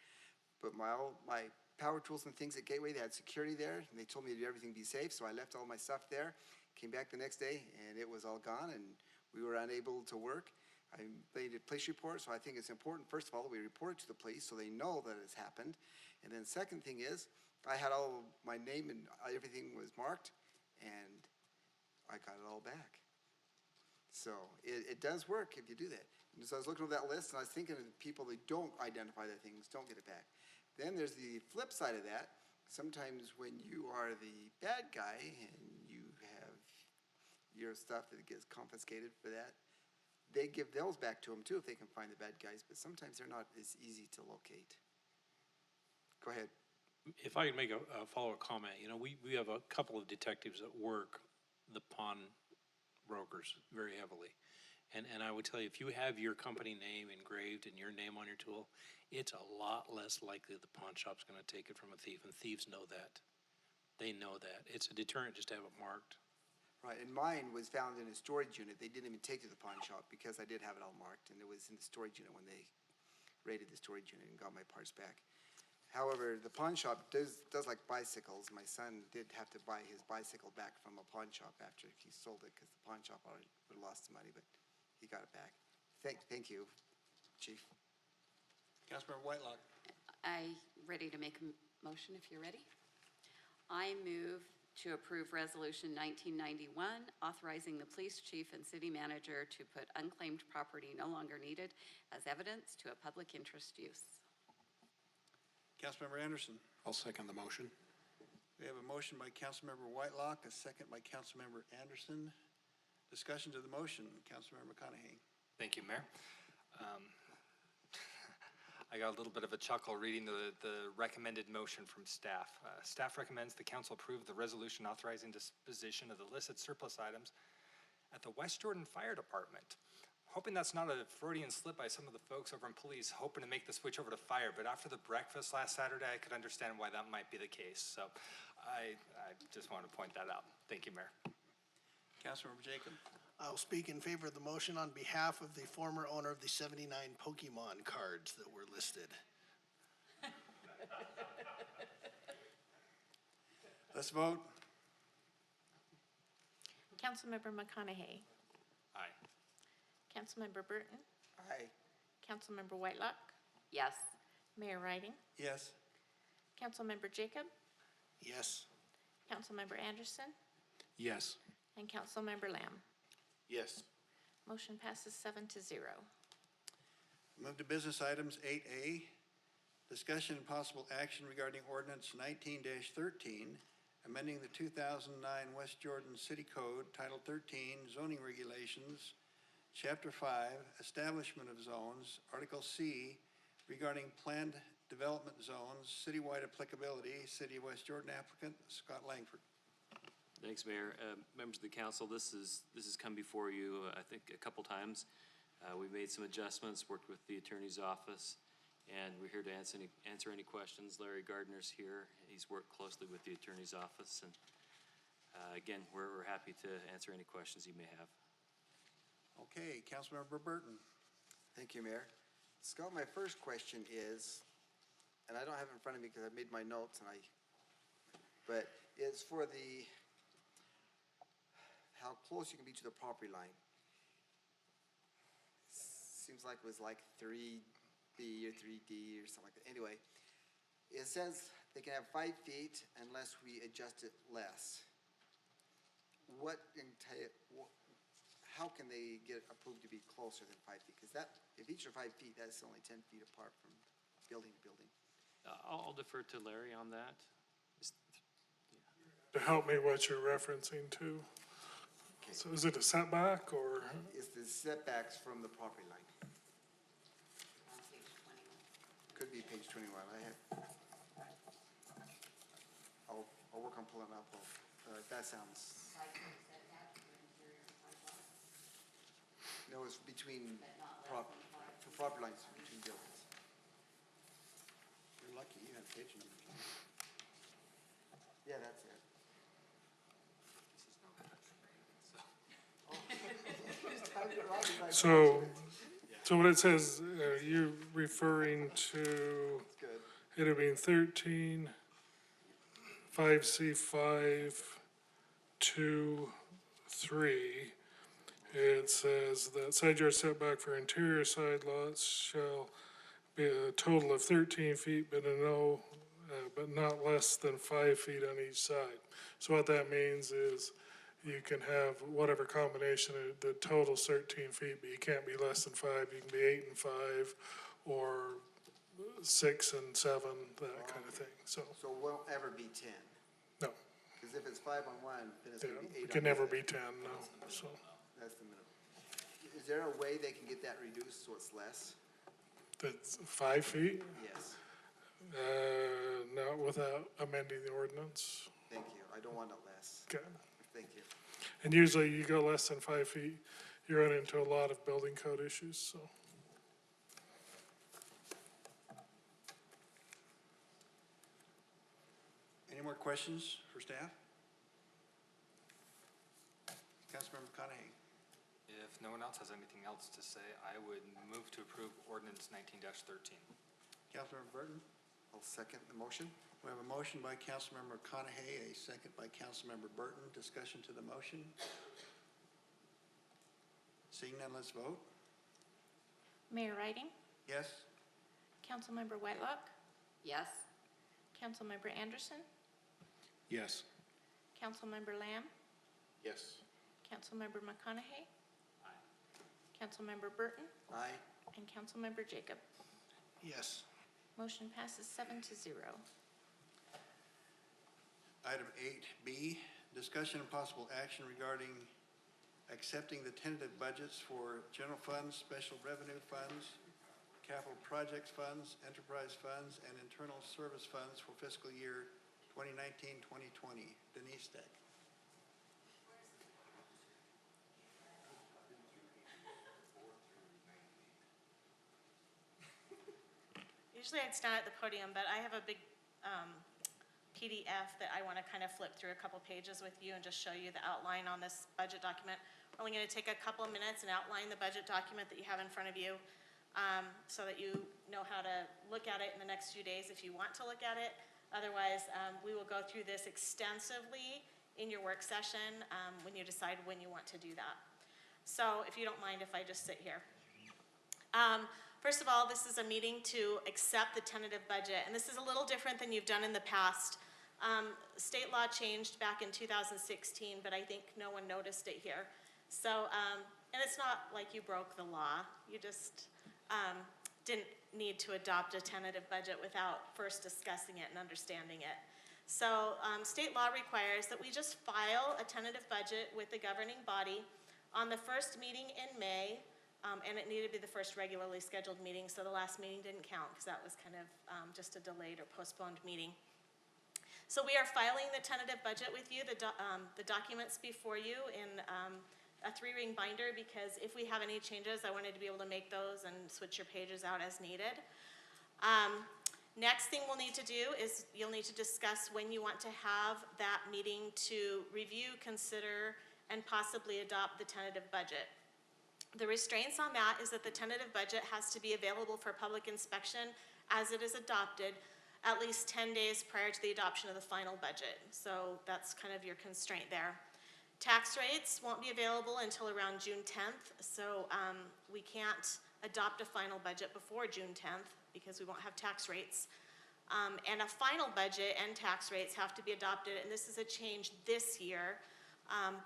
But my power tools and things at Gateway, they had security there, and they told me to do everything be safe, so I left all my stuff there, came back the next day, and it was all gone, and we were unable to work. I made a police report, so I think it's important, first of all, that we report it to the police so they know that it's happened. And then second thing is, I had all my name and everything was marked, and I got it all back. So it does work if you do that. And so I was looking over that list, and I was thinking of the people that don't identify their things, don't get it back. Then there's the flip side of that. Sometimes when you are the bad guy and you have your stuff that gets confiscated for that, they give those back to them too if they can find the bad guys, but sometimes they're not as easy to locate. Go ahead. If I could make a follow-up comment, we have a couple of detectives that work the pawn brokers very heavily. And I would tell you, if you have your company name engraved and your name on your tool, it's a lot less likely the pawn shop's going to take it from a thief, and thieves know that. They know that. It's a deterrent just to have it marked. Right, and mine was found in a storage unit. They didn't even take it to the pawn shop because I did have it all marked, and it was in the storage unit when they raided the storage unit and got my parts back. However, the pawn shop does like bicycles. My son did have to buy his bicycle back from a pawn shop after he sold it because the pawn shop already would have lost the money, but he got it back. Thank you, Chief. Councilmember Whitelock. I'm ready to make a motion if you're ready. I move to approve Resolution 1991, authorizing the police chief and city manager to put unclaimed property no longer needed as evidence to a public interest use. Councilmember Anderson. I'll second the motion. We have a motion by Councilmember Whitelock, a second by Councilmember Anderson. Discussion to the motion. Councilmember McConaughey. Thank you, Mayor. I got a little bit of a chuckle reading the recommended motion from staff. Staff recommends the council approve the resolution authorizing disposition of the listed surplus items at the West Jordan Fire Department. Hoping that's not a Freudian slip by some of the folks over in police hoping to make the switch over to fire, but after the breakfast last Saturday, I could understand why that might be the case. So I just wanted to point that out. Thank you, Mayor. Councilmember Jacob. I'll speak in favor of the motion on behalf of the former owner of the 79 Pokemon cards that were listed. Let's vote. Councilmember McConaughey. Aye. Councilmember Burton. Aye. Councilmember Whitelock. Yes. Mayor Riding. Yes. Councilmember Jacob. Yes. Councilmember Anderson. Yes. And Councilmember Lamb. Yes. Motion passes 7-0. Move to business items 8A, discussion and possible action regarding ordinance 19-13, amending the 2009 West Jordan City Code, Title 13, zoning regulations, Chapter 5, establishment of zones, Article C, regarding planned development zones, citywide applicability, City of West Jordan applicant, Scott Langford. Thanks, Mayor. Members of the council, this has come before you, I think, a couple times. We've made some adjustments, worked with the attorney's office, and we're here to answer any questions. Larry Gardner's here. He's worked closely with the attorney's office, and again, we're happy to answer any questions you may have. Okay, Councilmember Burton. Thank you, Mayor. Scott, my first question is, and I don't have it in front of me because I made my notes but it's for how close you can be to the property line. Seems like it was like 3B or 3D or something like that. Anyway, it says they can have 5 feet unless we adjust it less. How can they get approved to be closer than 5 feet? Because if each are 5 feet, that's only 10 feet apart from building to building. I'll defer to Larry on that. To help me what you're referencing to. Okay. So is it a setback or? It's the setbacks from the property line. Could be page 21. I'll work on pulling up. That sounds. No, it's between property lines between buildings. You're lucky you have page numbers. Yeah, that's it. So what it says, you're referring to it being 13, 5C5, 2, 3. It says that side yard setback for interior side lots shall be a total of 13 feet, but not less than 5 feet on each side. So what that means is you can have whatever combination, the total's 13 feet, but you can't be less than 5. You can be 8 and 5, or 6 and 7, that kind of thing. So it won't ever be 10? No. Because if it's 5 on one, then it's going to be 8 on it can the never other. be 10, no. So That's the minimum. Is there a way they can get that reduced so it's less? that's 5 feet? Yes. Not without amending the ordinance. Thank you. I don't want it less. Okay. Thank you. And usually you go less than 5 feet, you run into a lot of building code issues, so. Any more questions for staff? Councilmember McConaughey. If no one else has anything else to say, I would move to approve ordinance 19-13. Councilmember Burton. I'll second the motion. We have a motion by Councilmember McConaughey, a second by Councilmember Burton. Discussion to the motion. Seeing none, let's vote. Mayor Riding. Yes? Councilmember Whitelock. Yes. Councilmember Anderson. Yes. Councilmember Lamb. Yes. Councilmember McConaughey. Councilmember Burton. Aye. And Councilmember Jacob. Yes. Motion passes 7-0. Item 8B, discussion and possible action regarding accepting the tentative budgets for general funds, special revenue funds, capital projects funds, enterprise funds, and internal service funds for fiscal year 2019-2020. Denise Deck. Usually I'd stand at the podium, but I have a big PDF that I want to kind of flip through a couple pages with you and just show you the outline on this budget document. We're only going to take a couple of minutes and outline the budget document that you have in front of you so that you know how to look at it in the next few days if you want to look at it. Otherwise, we will go through this extensively in your work session when you decide when you want to do that. So if you don't mind if I just sit here. First of all, this is a meeting to accept the tentative budget, and this is a little different than you've done in the past. State law changed back in 2016, but I think no one noticed it here. So, and it's not like you broke the law. You just didn't need to adopt a tentative budget without first discussing it and understanding it. So, state law requires that we just file a tentative budget with the governing body on the first meeting in May, and it needed to be the first regularly scheduled meeting, so the last meeting didn't count because that was kind of just a delayed or postponed meeting. So we are filing the tentative budget with you, the documents before you in a 3-ring binder, because if we have any changes, I wanted to be able to make those and switch your pages out as needed. Next thing we'll need to do is you'll need to discuss when you want to have that meeting to review, consider, and possibly adopt the tentative budget. The restraints on that is that the tentative budget has to be available for public inspection as it is adopted at least 10 days prior to the adoption of the final budget. So that's kind of your constraint there. Tax rates won't be available until around June 10th, so we can't adopt a final budget before June 10th because we won't have tax rates. And a final budget and tax rates have to be adopted, and this is a change this year,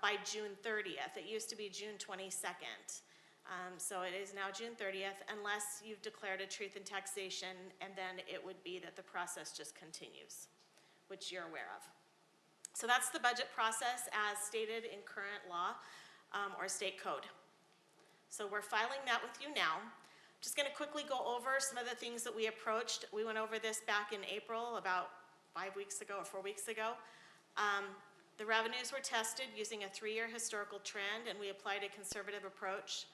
by June 30th. It used to be June 22nd. So it is now June 30th, unless you've declared a truth in taxation, and then it would be that the process just continues, which you're aware of. So that's the budget process as stated in current law or state code. So we're filing that with you now. Just going to quickly go over some of the things that we approached. We went over this back in April, about 5 weeks ago or 4 weeks ago. The revenues were tested using a 3-year historical trend, and we applied a conservative approach.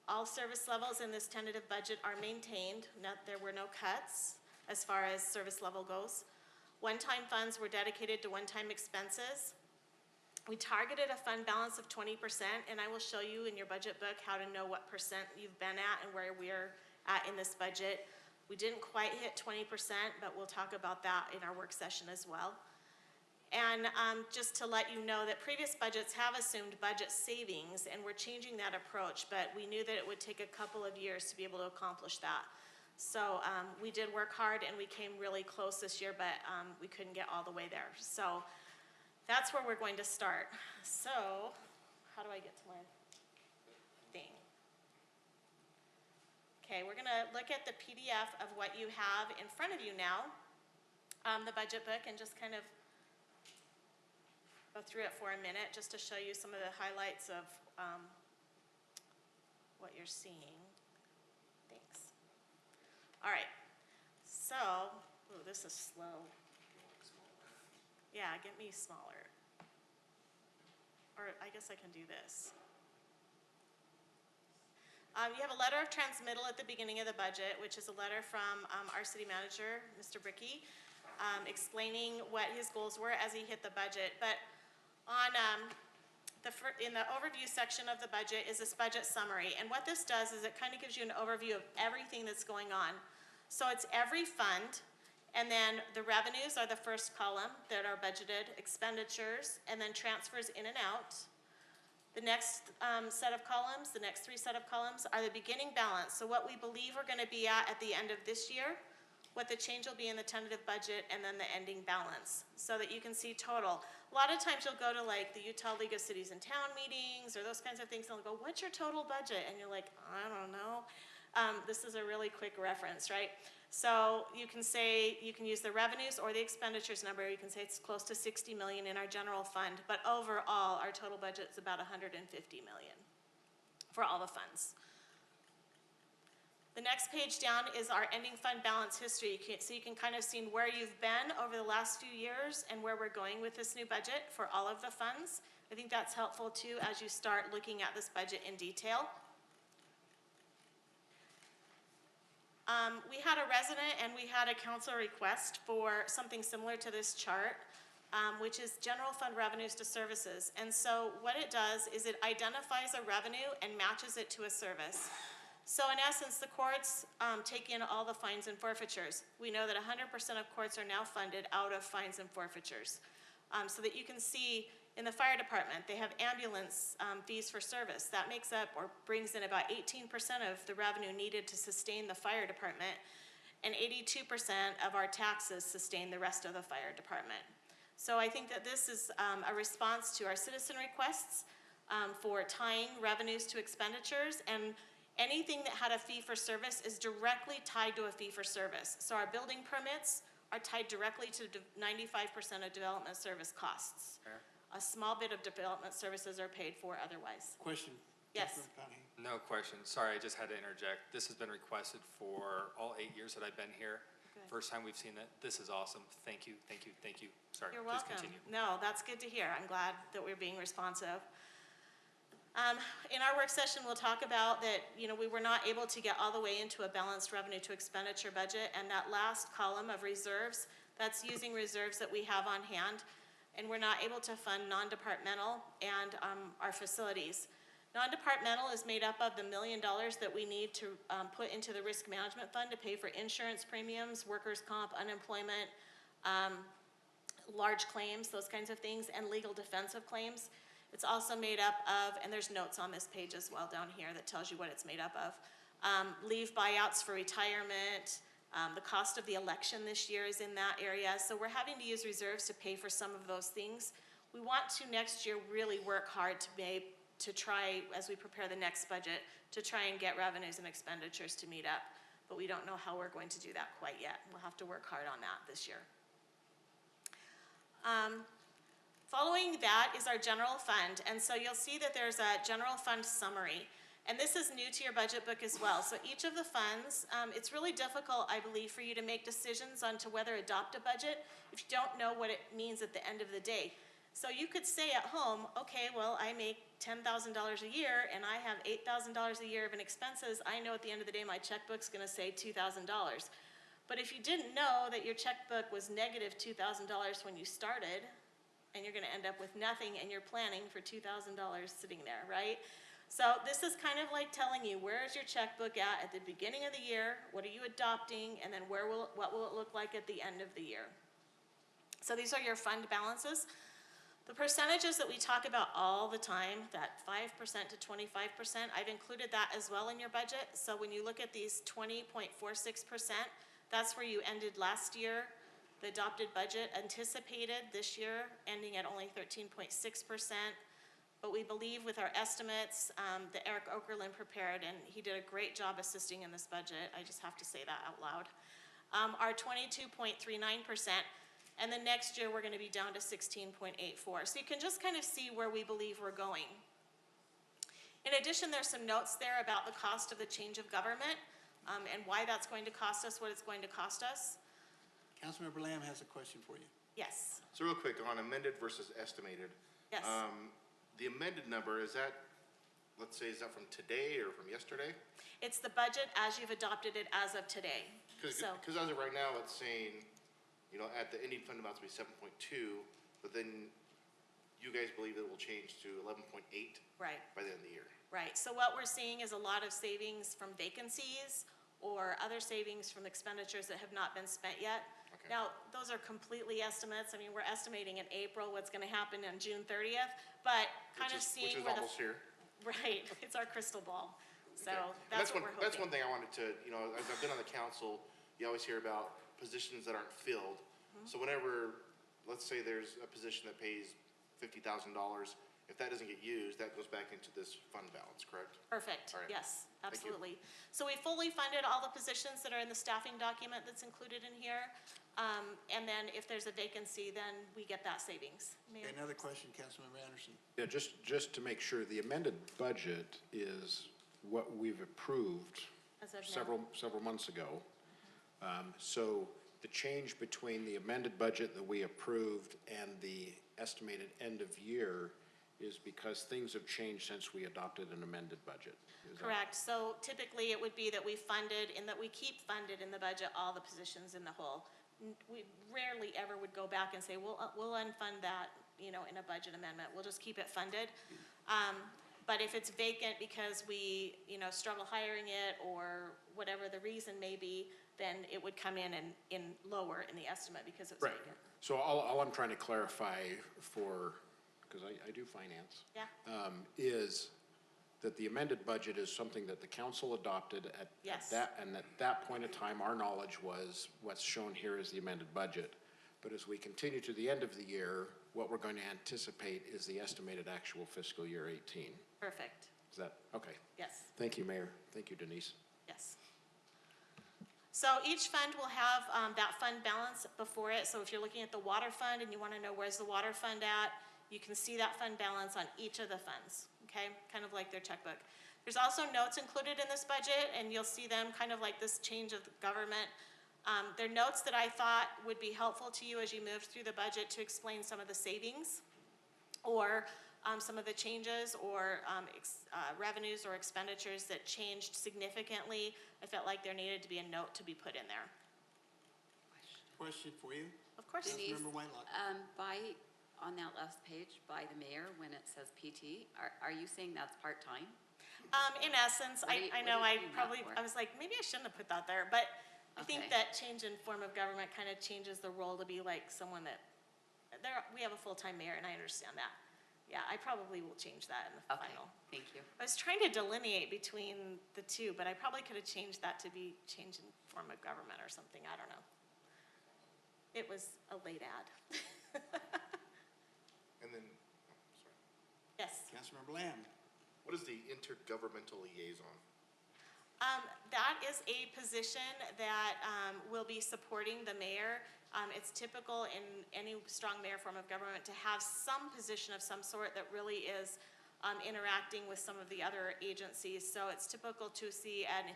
All service levels in this tentative budget are maintained. There were no cuts as far as service level goes. One-time funds were dedicated to one-time expenses. We targeted a fund balance of 20%, and I will show you in your budget book how to know what percent you've been at and where we're at in this budget. We didn't quite hit 20%, but we'll talk about that in our work session as well. And just to let you know that previous budgets have assumed budget savings, and we're changing that approach, but we knew that it would take a couple of years to be able to accomplish that. So we did work hard, and we came really close this year, but we couldn't get all the way there. So that's where we're going to start. So how do I get to my thing? Okay, we're going to look at the PDF of what you have in front of you now, the budget book, and just kind of go through it for a minute just to show you some of the highlights of what you're seeing. Thanks. All right, so, ooh, this is slow. Yeah, get me smaller. Or I guess I can do this. You have a letter of transmittal at the beginning of the budget, which is a letter from our city manager, Mr. Bricky, explaining what his goals were as he hit the budget. But on in the overview section of the budget is this budget summary. And what this does is it kind of gives you an overview of everything that's going on. So it's every fund, and then the revenues are the first column that are budgeted, expenditures, and then transfers in and out. The next set of columns, the next 3 set of columns are the beginning balance. So what we believe we're going to be at the end of this year, what the change will be in the tentative budget, and then the ending balance, so that you can see total. A lot of times you'll go to like the Utah League of Cities and Town meetings or those kinds of things, and they'll go, what's your total budget? And you're like, I don't know. This is a really quick reference, right? So you can say, you can use the revenues or the expenditures number. You can say it's close to 60 million in our general fund, but overall our total budget is about 150 million for all the funds. The next page down is our ending fund balance history. So you can kind of see where you've been over the last few years and where we're going with this new budget for all of the funds. I think that's helpful too as you start looking at this budget in detail. We had a resident and we had a council request for something similar to this chart, which is general fund revenues to services. And so what it does is it identifies a revenue and matches it to a service. So in essence, the courts take in all the fines and forfeitures. We know that 100% of courts are now funded out of fines and forfeitures. So that you can see In the fire department, they have ambulance fees for service. That makes up or brings in about 18% of the revenue needed to sustain the fire department, and 82% of our taxes sustain the rest of the fire department. So I think that this is a response to our citizen requests for tying revenues to expenditures, and anything that had a fee for service is directly tied to a fee for service. So our building permits are tied directly to 95% of development service costs. Mayor? A small bit of development services are paid for otherwise. Question? Yes. Councilmember Connie? No question. Sorry, I just had to interject. This has been requested for all 8 years that I've been here. Good. First time we've seen it. This is awesome. Thank you, thank you, thank you. Sorry, You're please welcome. continue. No, that's good to hear. I'm glad that we're being responsive. In our work session, we'll talk about that, we were not able to get all the way into a balanced revenue to expenditure budget, and that last column of reserves, that's using reserves that we have on hand, and we're not able to fund non-departmental and our facilities. Non-departmental is made up of the $1 million that we need to put into the risk management fund to pay for insurance premiums, workers' comp, unemployment, large claims, those kinds of things, and legal defensive claims. It's also made up of, and there's notes on this page as well down here that tells you what it's made up of, leave buyouts for retirement, the cost of the election this year is in that area. So we're having to use reserves to pay for some of those things. We want to next year really work hard to try, as we prepare the next budget, to try and get revenues and expenditures to meet up. But we don't know how we're going to do that quite yet. We'll have to work hard on that this year. Following that is our general fund, and so you'll see that there's a general fund summary, and this is new to your budget book as well. So each of the funds, it's really difficult, I believe, for you to make decisions on to whether adopt a budget if you don't know what it means at the end of the day. So you could say at home, okay, well, I make $10,000 a year and I have $8,000 a year of an expenses. I know at the end of the day my checkbook's gonna say $2,000. But if you didn't know that your checkbook was negative $2,000 when you started, and you're gonna end up with nothing and you're planning for $2,000 sitting there, right? So this is kind of like telling you, where is your checkbook at the beginning of the year? What are you adopting? And then what will it look like at the end of the year? So these are your fund balances. The percentages that we talk about all the time, that 5% to 25%, I've included that as well in your budget. So when you look at these 20.46%, that's where you ended last year. The adopted budget anticipated this year ending at only 13.6%, but we believe with our estimates that Eric Okerlund prepared, and he did a great job assisting in this budget, I just have to say that out loud, are 22.39%, and then next year we're gonna be down to 16.84. So you can just kind of see where we believe we're going. In addition, there's some notes there about the cost of the change of government and why that's going to cost us what it's going to cost us. Councilmember Lamb has a question for you. Yes. So real quick, on amended versus estimated. Yes. The amended number, is that, let's say, is that from today or from yesterday? It's the budget as you've adopted it as of today. Because So, as of right now, it's saying, at the ending fund amount to be 7.2, but then you guys believe that it will change to 11.8 right, by the end of the year. right. So what we're seeing is a lot of savings from vacancies or other savings from expenditures that have not been spent yet. Okay. Now, those are completely estimates. I mean, we're estimating in April what's gonna happen on June 30th, but kind of seeing where the. Which is almost here. Right, it's our crystal ball. So Okay. that's what we're hoping. That's one thing I wanted to, as I've been on the council, you always hear about positions that aren't filled. Mm-hmm. So whenever, let's say there's a position that pays $50,000, if that doesn't get used, that goes back into this fund balance, correct? Perfect, All right. yes, Thank you. absolutely. So we fully funded all the positions that are in the staffing document that's included in here. And then if there's a vacancy, then we get that savings. Mayor? Okay, another question, Councilmember Anderson. Yeah, just to make sure, the amended budget is what we've approved As of now. several months ago. So the change between the amended budget that we approved and the estimated end of year is because things have changed since we adopted an amended budget. Is that- Correct, so typically it would be that we funded, and that we keep funded in the budget all the positions in the whole. We rarely ever would go back and say, we'll unfund that, in a budget amendment, we'll just keep it funded. But if it's vacant because we, struggle hiring it, or whatever the reason may be, then it would come in lower in the estimate because it's Right. vacant. So all I'm trying to clarify for because I do finance. Yeah. Is that the amended budget is something that the council adopted at Yes. that, and at that point in time, our knowledge was what's shown here is the amended budget. But as we continue to the end of the year, what we're going to anticipate is the estimated actual fiscal year 18. Perfect. Is that, okay. Yes. Thank you, Mayor. Thank you, Denise. Yes. So each fund will have that fund balance before it. So if you're looking at the water fund and you want to know where's the water fund at, you can see that fund balance on each of the funds, okay? Kind of like their checkbook. There's also notes included in this budget, and you'll see them kind of like this change of government. They're notes that I thought would be helpful to you as you moved through the budget to explain some of the savings or some of the changes or revenues or expenditures that changed significantly. I felt like there needed to be a note to be put in there. Question for you? Of course. Denise, Councilmember Whitelock. on that last page, by the mayor, when it says PT, are you saying that's part-time? In essence, What are you- I know what are I you doing that probably, for? I was like, maybe I shouldn't have put that there, but I think Okay. that change in form of government kind of changes the role to be like someone that, we have a full-time mayor, and I understand that. Yeah, I probably will change that in the Okay, final. thank you. I was trying to delineate between the two, but I probably could have changed that to be change in form of government or something, I don't know. It was a late ad. And then, Yes. Councilmember Lamb. what is the intergovernmental liaison? That is a position that will be supporting the mayor. It's typical in any strong mayor form of government to have some position of some sort that really is interacting with some of the other agencies. So it's typical to see, and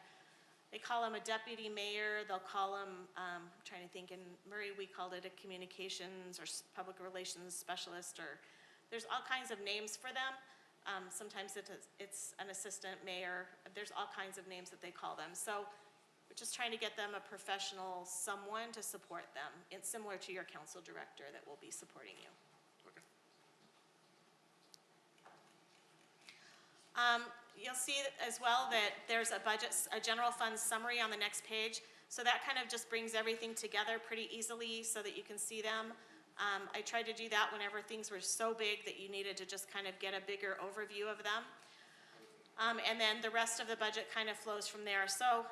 they call him a deputy mayor, they'll call him, I'm trying to think, in Murray, we called it a communications or public relations specialist, or there's all kinds of names for them. Sometimes it's an assistant mayor. There's all kinds of names that they call them. So we're just trying to get them a professional someone to support them. It's similar to your council director that will be supporting you. Okay. You'll see as well that there's a general fund summary on the next page. So that kind of just brings everything together pretty easily so that you can see them. I tried to do that whenever things were so big that you needed to just kind of get a bigger overview of them. And then the rest of the budget kind of flows from there. So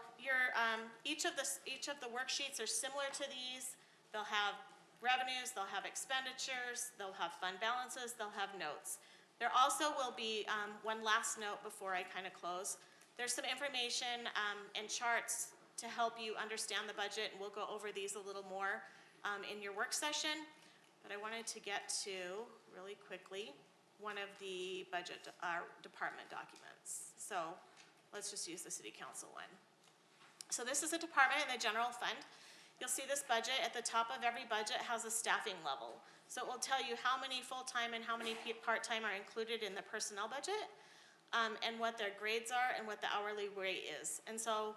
each of the worksheets are similar to these. They'll have revenues, they'll have expenditures, they'll have fund balances, they'll have notes. There also will be one last note before I kind of close. There's some information and charts to help you understand the budget, and we'll go over these a little more in your work session. But I wanted to get to, really quickly, one of the budget department documents. So let's just use the city council one. So this is a department in the general fund. You'll see this budget at the top of every budget has a staffing level. So it will tell you how many full-time and how many part-time are included in the personnel budget, and what their grades are and what the hourly rate is. And so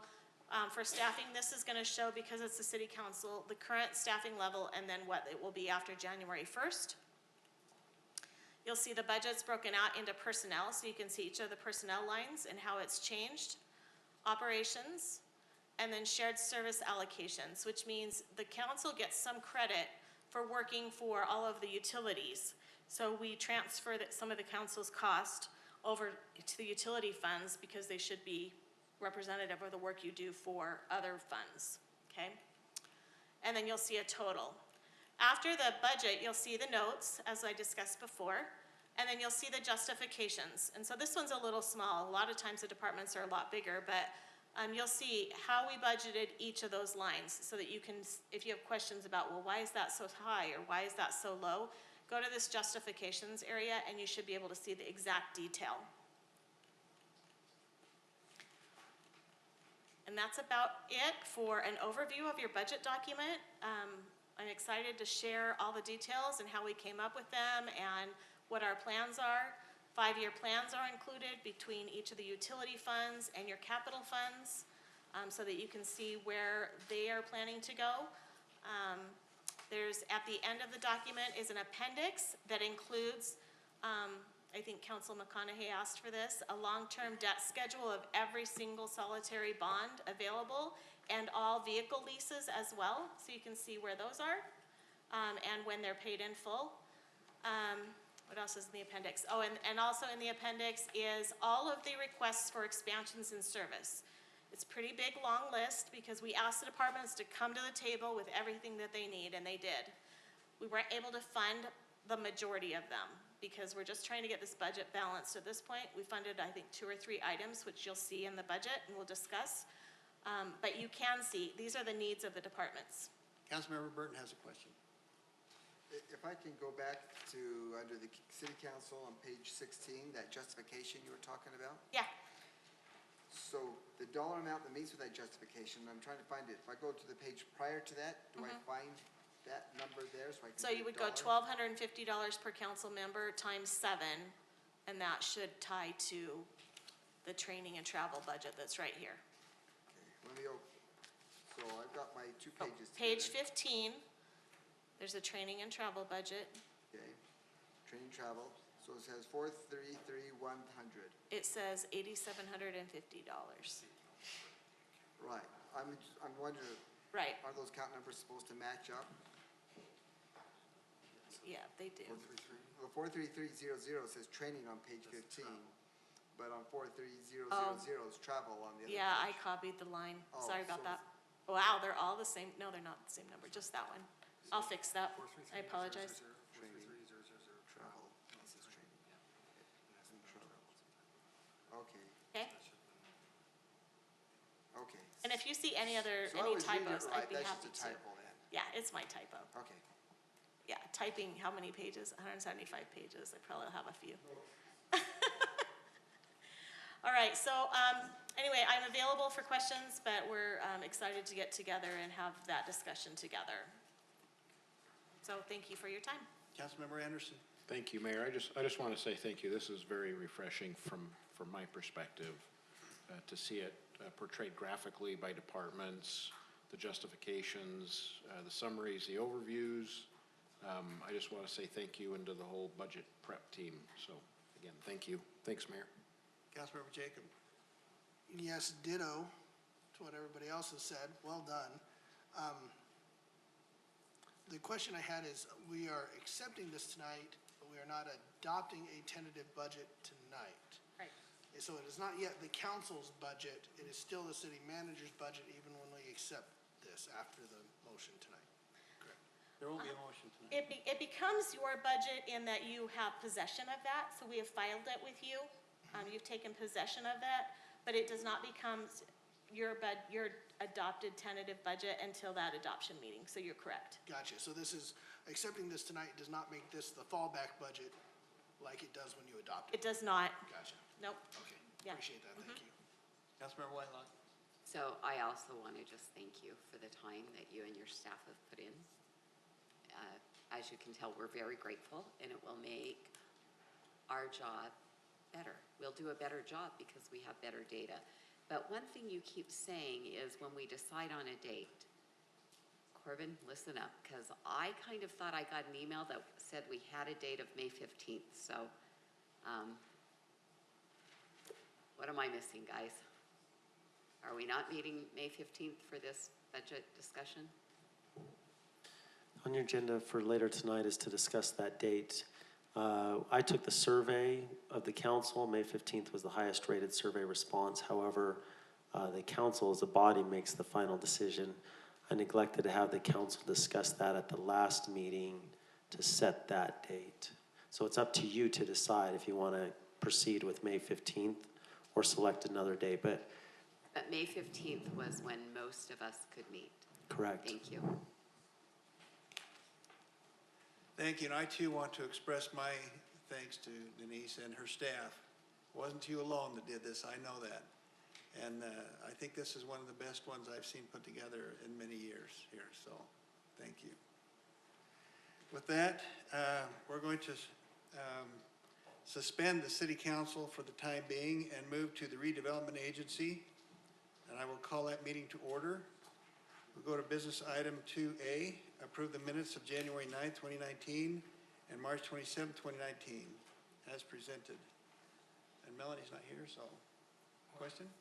for staffing, this is gonna show, because it's the city council, the current staffing level and then what it will be after January 1st. You'll see the budget's broken out into personnel, so you can see each of the personnel lines and how it's changed. Operations, and then shared service allocations, which means the council gets some credit for working for all of the utilities. So we transfer some of the council's cost over to the utility funds because they should be representative of the work you do for other funds, okay? And then you'll see a total. After the budget, you'll see the notes, as I discussed before, and then you'll see the justifications. And so this one's a little small. A lot of times the departments are a lot bigger, but you'll see how we budgeted each of those lines so that you can, if you have questions about, well, why is that so high or why is that so low, go to this justifications area and you should be able to see the exact detail. And that's about it for an overview of your budget document. I'm excited to share all the details and how we came up with them and what our plans are. 5-year plans are included between each of the utility funds and your capital funds, so that you can see where they are planning to go. There's, at the end of the document is an appendix that includes, I think Council McConaughey asked for this, a long-term debt schedule of every single solitary bond available and all vehicle leases as well, so you can see where those are and when they're paid in full. What else is in the appendix? Oh, and also in the appendix is all of the requests for expansions in service. It's a pretty big, long list because we asked the departments to come to the table with everything that they need, and they did. We weren't able to fund the majority of them because we're just trying to get this budget balanced at this point. We funded, I think, 2 or 3 items, which you'll see in the budget and we'll discuss. But you can see, these are the needs of the departments. Councilmember Burton has a question. If I can go back to, under the city council on page 16, that justification you were talking about? Yeah. So the dollar amount that meets with that justification, I'm trying to find it. If I go to the page prior to that, do I find that number there so I can? So do you would dollar? go $1,250 per council member times 7, and that should tie to the training and travel budget that's right here. Okay, let me, so I've got my 2 pages. Page together. 15, there's a training and travel budget. Okay, training travel, so it says 433,100. It says $8,750. Right, I'm wondering, Right, are those count numbers supposed to match up? yeah, they do. 433, well, 43300 says training on page 15, but on 43000 is travel on the other. Yeah, I page. covered the line. Oh, Sorry about so that. Wow, they're all the same. No, they're not the same number, just that one. I'll fix that. I apologize. Training, travel, this is training. And travel. Okay, Okay? okay. And if you see any So I any was reading it typos, right, I'd be that's happy just a to. typo then. Yeah, it's my typo. Okay. Yeah, typing how many pages? 175 pages. I probably will have a few. All right, so anyway, I'm available for questions, but we're excited to get together and have that discussion together. So thank you for your time. Councilmember Anderson. Thank you, Mayor. I just want to say thank you. This is very refreshing from my perspective, to see it portrayed graphically by departments, the justifications, the summaries, the overviews. I just want to say thank you and to the whole budget prep team. So again, thank you. Thanks, Mayor. Councilmember Jacob. Yes, ditto to what everybody else has said. Well done. The question I had is, we are accepting this tonight, but we are not adopting a tentative budget tonight. Right. So it is not yet the council's budget. It is still the city manager's budget, even when we accept this after the motion tonight. There won't be a motion tonight. It becomes your budget in that you have possession of that, so we have filed it with you. You've taken possession of that, but it does not become your adopted tentative budget until that adoption meeting, so you're correct. Gotcha. So this is, accepting this tonight does not make this the fallback budget like it does when you adopt It it? does not, Gotcha. nope. Okay. Yeah. Appreciate that. Thank you. Councilmember Whitelock. So I also want to just thank you for the time that you and your staff have put in. As you can tell, we're very grateful, and it will make our job better. We'll do a better job because we have better data. But one thing you keep saying is when we decide on a date, Corbin, listen up, because I kind of thought I got an email that said we had a date of May 15th. So what am I missing, guys? Are we not meeting May 15th for this budget discussion? On your agenda for later tonight is to discuss that date. I took the survey of the council. May 15th was the highest rated survey response. However, the council as a body makes the final decision. I neglected to have the council discuss that at the last meeting to set that date. So it's up to you to decide if you want to proceed with May 15th or select another day, but May 15th was when most of us could meet. correct. Thank you. Thank you, and I too want to express my thanks to Denise and her staff. It wasn't you alone that did this, I know that. And I think this is one of the best ones I've seen put together in many years here, so thank you. With that, we're going to suspend the city council for the time being and move to the redevelopment agency, and I will call that meeting to order. We'll go to business item 2A, approve the minutes of January 9th, 2019 and March 27th, 2019, as presented. And Melanie's not here, so, question?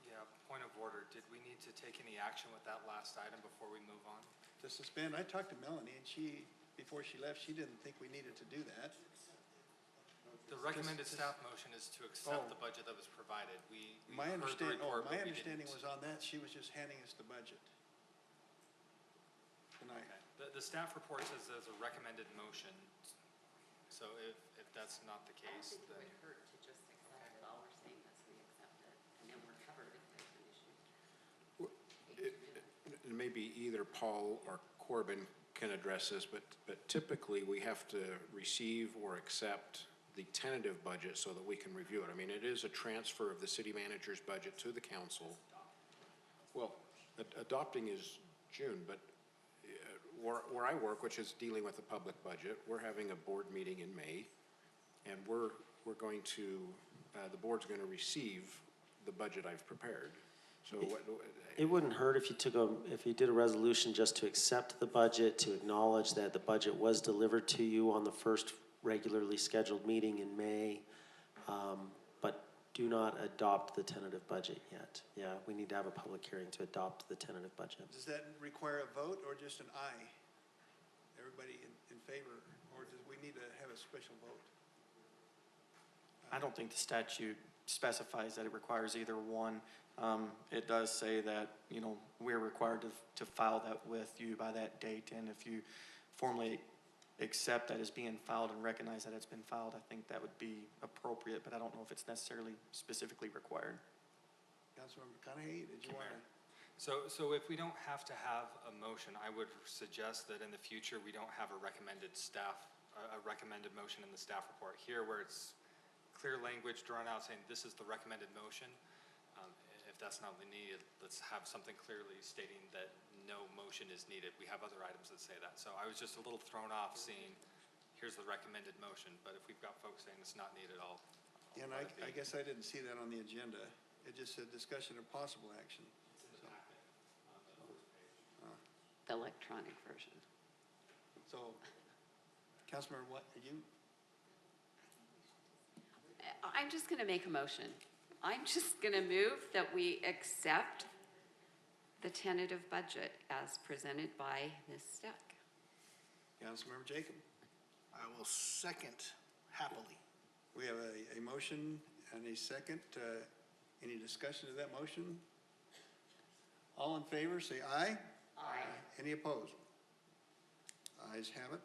Yeah, point of order. Did we need to take any action with that last item before we move on? To suspend, I talked to Melanie, and she, before she left, she didn't think we needed to do that. The recommended staff motion is to accept the budget that was provided. We My heard the understanding, report, but my we understanding didn't. was on that, she was just handing us the budget tonight. Okay. The staff report says there's a recommended motion, so if that's not the case, then. It would hurt to just accept it. All we're saying is we accept it, and then we're covered if there's an issue. And maybe either Paul or Corbin can address this, but typically we have to receive or accept the tentative budget so that we can review it. I mean, it is a transfer of the city manager's budget to the council. Well, adopting is June, but where I work, which is dealing with the public budget, we're having a board meeting in May, and we're going to, the board's going to receive the budget I've prepared. So It wouldn't hurt if you did a resolution just to accept the budget, to acknowledge that the budget was delivered to you on the first regularly scheduled meeting in May, but do not adopt the tentative budget yet. Yeah, we need to have a public hearing to adopt the tentative budget. Does that require a vote or just an aye? Everybody in favor, or do we need to have a special vote? I don't think the statute specifies that it requires either one. It does say that, you know, we're required to file that with you by that date, and if you formally accept that as being filed and recognize that it's been filed, I think that would be appropriate, but I don't know if it's necessarily specifically required. Councilmember McConaughey, did you want to? So if we don't have to have a motion, I would suggest that in the future, we don't have a recommended motion in the staff report. Here, where it's clear language drawn out saying this is the recommended motion, if that's not needed, let's have something clearly stating that no motion is needed. We have other items that say that. So I was just a little thrown off seeing, here's the recommended motion, but if we've got folks saying it's not needed, I'll And I guess I didn't see that on the agenda. It just said discussion of possible action. The electronic version. So, Councilmember, what, are you? I'm just gonna make a motion. I'm just gonna move that we accept the tentative budget as presented by Ms. Steck. Councilmember Jacob? I will second happily. We have a motion and a second. Any discussion of that motion? All in favor, say aye. Aye. Any opposed? Ayes have it.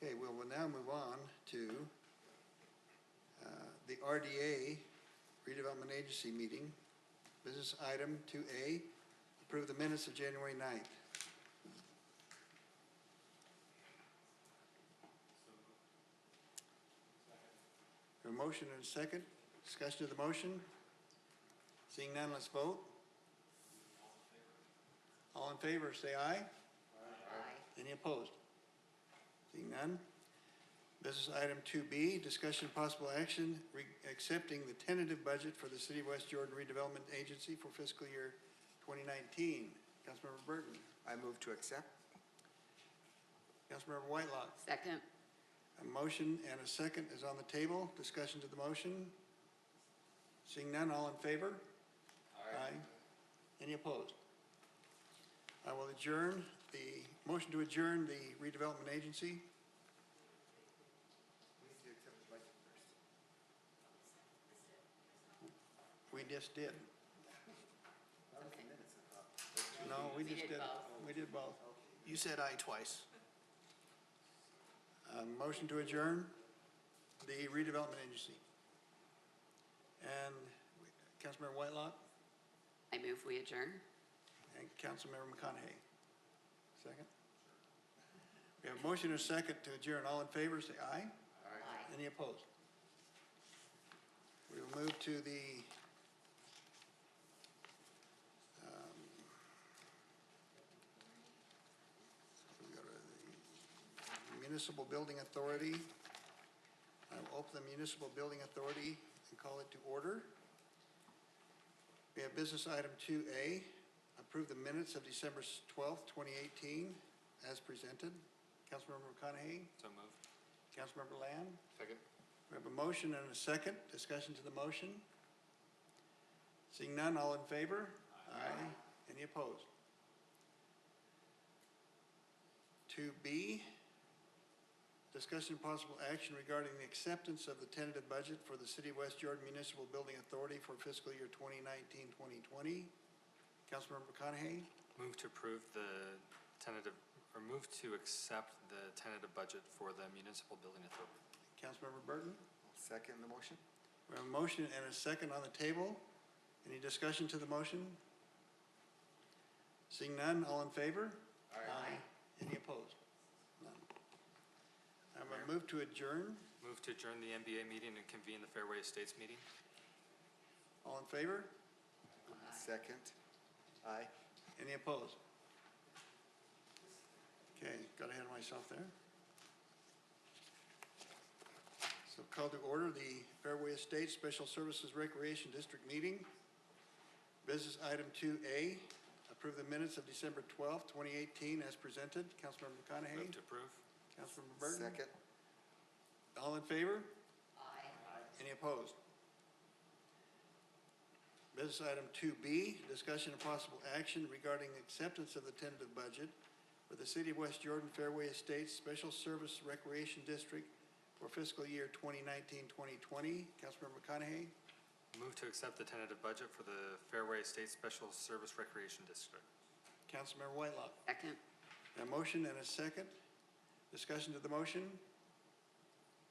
Okay, we'll now move on to the RDA, Redevelopment Agency meeting. Business item 2A, approve the minutes of January 9th. A motion and a second. Discussion of the motion. Seeing none, let's vote. All in favor, say aye. Aye. Any opposed? Seeing none. Business item 2B, discussion possible action accepting the tentative budget for the City of West Jordan Redevelopment Agency for fiscal year 2019. Councilmember Burton. I move to accept. Councilmember Whitelock. Second. A motion and a second is on the table. Discussion to the motion. Seeing none, all in favor? Aye. Any opposed? I will adjourn motion to adjourn the redevelopment agency. We just did. No, we just did, we did both. You said aye twice. Motion to adjourn the redevelopment agency. And Councilmember Whitelock I move we adjourn. and Councilmember McConaughey. Second? We have a motion and a second to adjourn. All in favor, say aye. Aye. Any opposed? We will move to the we go to the Municipal Building Authority. I will open the Municipal Building Authority and call it to order. We have business item 2A, approve the minutes of December 12th, 2018, as presented. Councilmember McConaughey, So moved. Councilmember Land. Second. We have a motion and a second. Discussion to the motion. Seeing none, all in favor? Aye. Any opposed? 2B, discussion and possible action regarding the acceptance of the tentative budget for the City of West Jordan Municipal Building Authority for fiscal year 2019-2020. Councilmember McConaughey, Move to approve the tentative, or move to accept the tentative budget for the Municipal Building Authority. Councilmember Burton. Second the motion? We have a motion and a second on the table. Any discussion to the motion? Seeing none, all in favor? Aye. Any opposed? None. I'm going to move to adjourn. Move to adjourn the NBA meeting and convene the Fairway Estates meeting. All in favor? Second. Aye. Any opposed? Okay, got ahead of myself there. So call to order the Fairway Estates Special Services Recreation District meeting. Business item 2A, approve the minutes of December 12th, 2018 as presented. Councilmember McConaughey. Move to approve. Councilmember Burton. Second. All in favor? Aye. Any opposed? Business item 2B, discussion and possible action regarding acceptance of the tentative budget for the City of West Jordan Fairway Estates Special Service Recreation District for fiscal year 2019-2020. Councilmember McConaughey. Move to accept the tentative budget for the Fairway Estates Special Service Recreation District. Councilmember Whitelock. Second. A motion and a second. Discussion to the motion.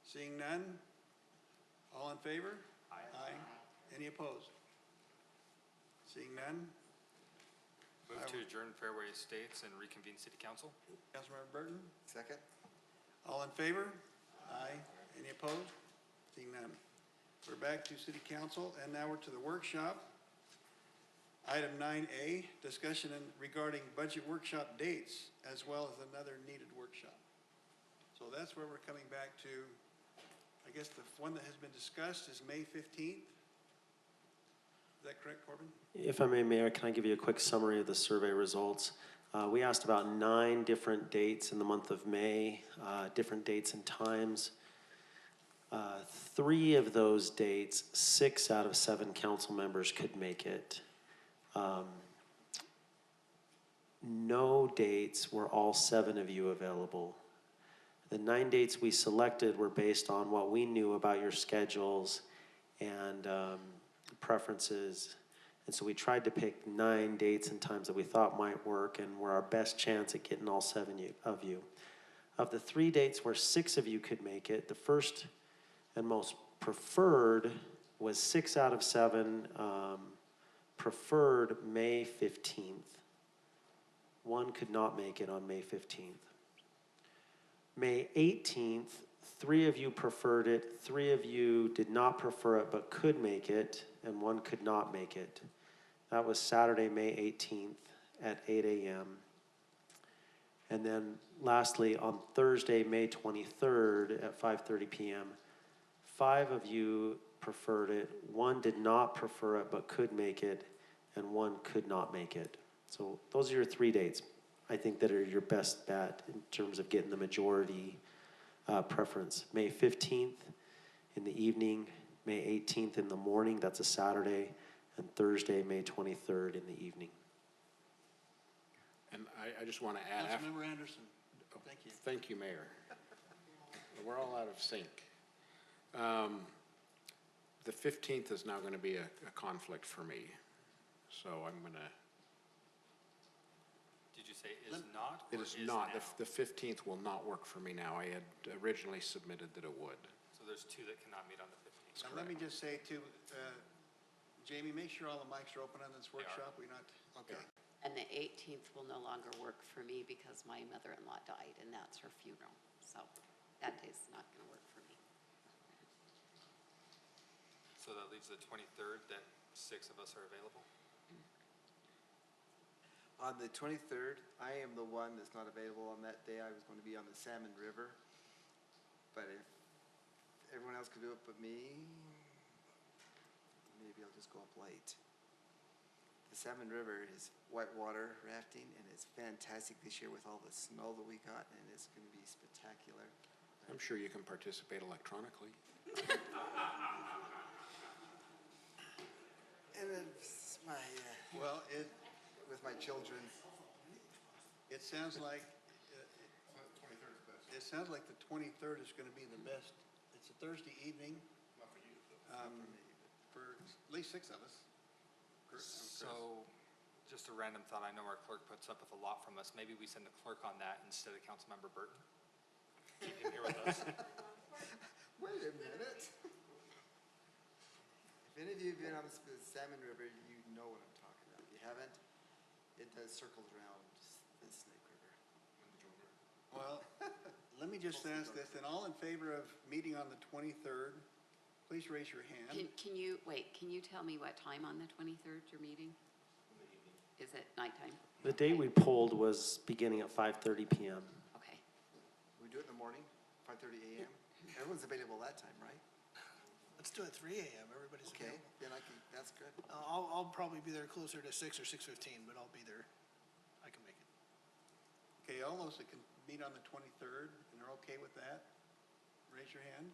Seeing none. All in favor? Aye. Any opposed? Seeing none. Move to adjourn Fairway Estates and reconvene City Council. Councilmember Burton. Second. All in favor? Aye. Any opposed? Seeing none. We're back to City Council, and now we're to the workshop. Item 9A, discussion regarding budget workshop dates, as well as another needed workshop. So that's where we're coming back to. I guess the one that has been discussed is May 15th. Is that correct, Corbin? If I may, Mayor, can I give you a quick summary of the survey results? We asked about 9 different dates in the month of May, different dates and times. 3 of those dates, 6 out of 7 council members could make it. No dates were all 7 of you available. The 9 dates we selected were based on what we knew about your schedules and preferences. And so we tried to pick 9 dates and times that we thought might work and were our best chance at getting all 7 of you. Of the 3 dates where 6 of you could make it, the first and most preferred was 6 out of 7 preferred May 15th. 1 could not make it on May 15th. May 18th, 3 of you preferred it, 3 of you did not prefer it but could make it, and 1 could not make it. That was Saturday, May 18th at 8 a.m. And then lastly, on Thursday, May 23rd at 5:30 p.m., 5 of you preferred it, 1 did not prefer it but could make it, and 1 could not make it. So those are your 3 dates, I think, that are your best bet in terms of getting the majority preference. May 15th in the evening, May 18th in the morning, that's a Saturday, and Thursday, May 23rd in the evening. And I just want to add. Councilmember Anderson. Thank you. Thank you, Mayor. We're all out of sync. The 15th is now going to be a conflict for me, so I'm going to. Did you say is not? It or is not. now? The 15th will not work for me now. I had originally submitted that it would. So there's 2 that cannot meet on the 15th. Now, let me just say too, Jamie, make sure all the mics are open on this workshop. We're not, okay. And the 18th will no longer work for me because my mother-in-law died and that's her funeral. So that day's not going to work for me. So that leaves the 23rd that 6 of us are available. On the 23rd, I am the one that's not available on that day. I was going to be on the Salmon River. But if everyone else could do it but me, maybe I'll just go up late. The Salmon River is whitewater rafting, and it's fantastic this year with all the snow that we got, and it's going to be spectacular. I'm sure you can participate electronically. And it's my, Well, with my children. it sounds like, it sounds like the 23rd is going to be the best. It's a Thursday evening. For at least 6 of us. So, just a random thought, I know our clerk puts up with a lot from us. Maybe we send the clerk on that instead of Councilmember Burton. Keep him here with us. Wait a minute. If any of you have been on the Salmon River, you know what I'm talking about. If you haven't, it does circles around the Snake River. Well, let me just ask this, and all in favor of meeting on the 23rd, please raise your hand. Can you tell me what time on the 23rd you're meeting? Is it nighttime? The date we pulled was beginning at 5:30 PM. Okay. We do it in the morning, 5:30 a.m. Everyone's available that time, right? Let's do it 3 a.m. Everybody's Okay, available. then that's good. I'll probably be there closer to 6 or 6:15, but I'll be there. I can make it. Okay, all those that can meet on the 23rd and are okay with that, raise your hand.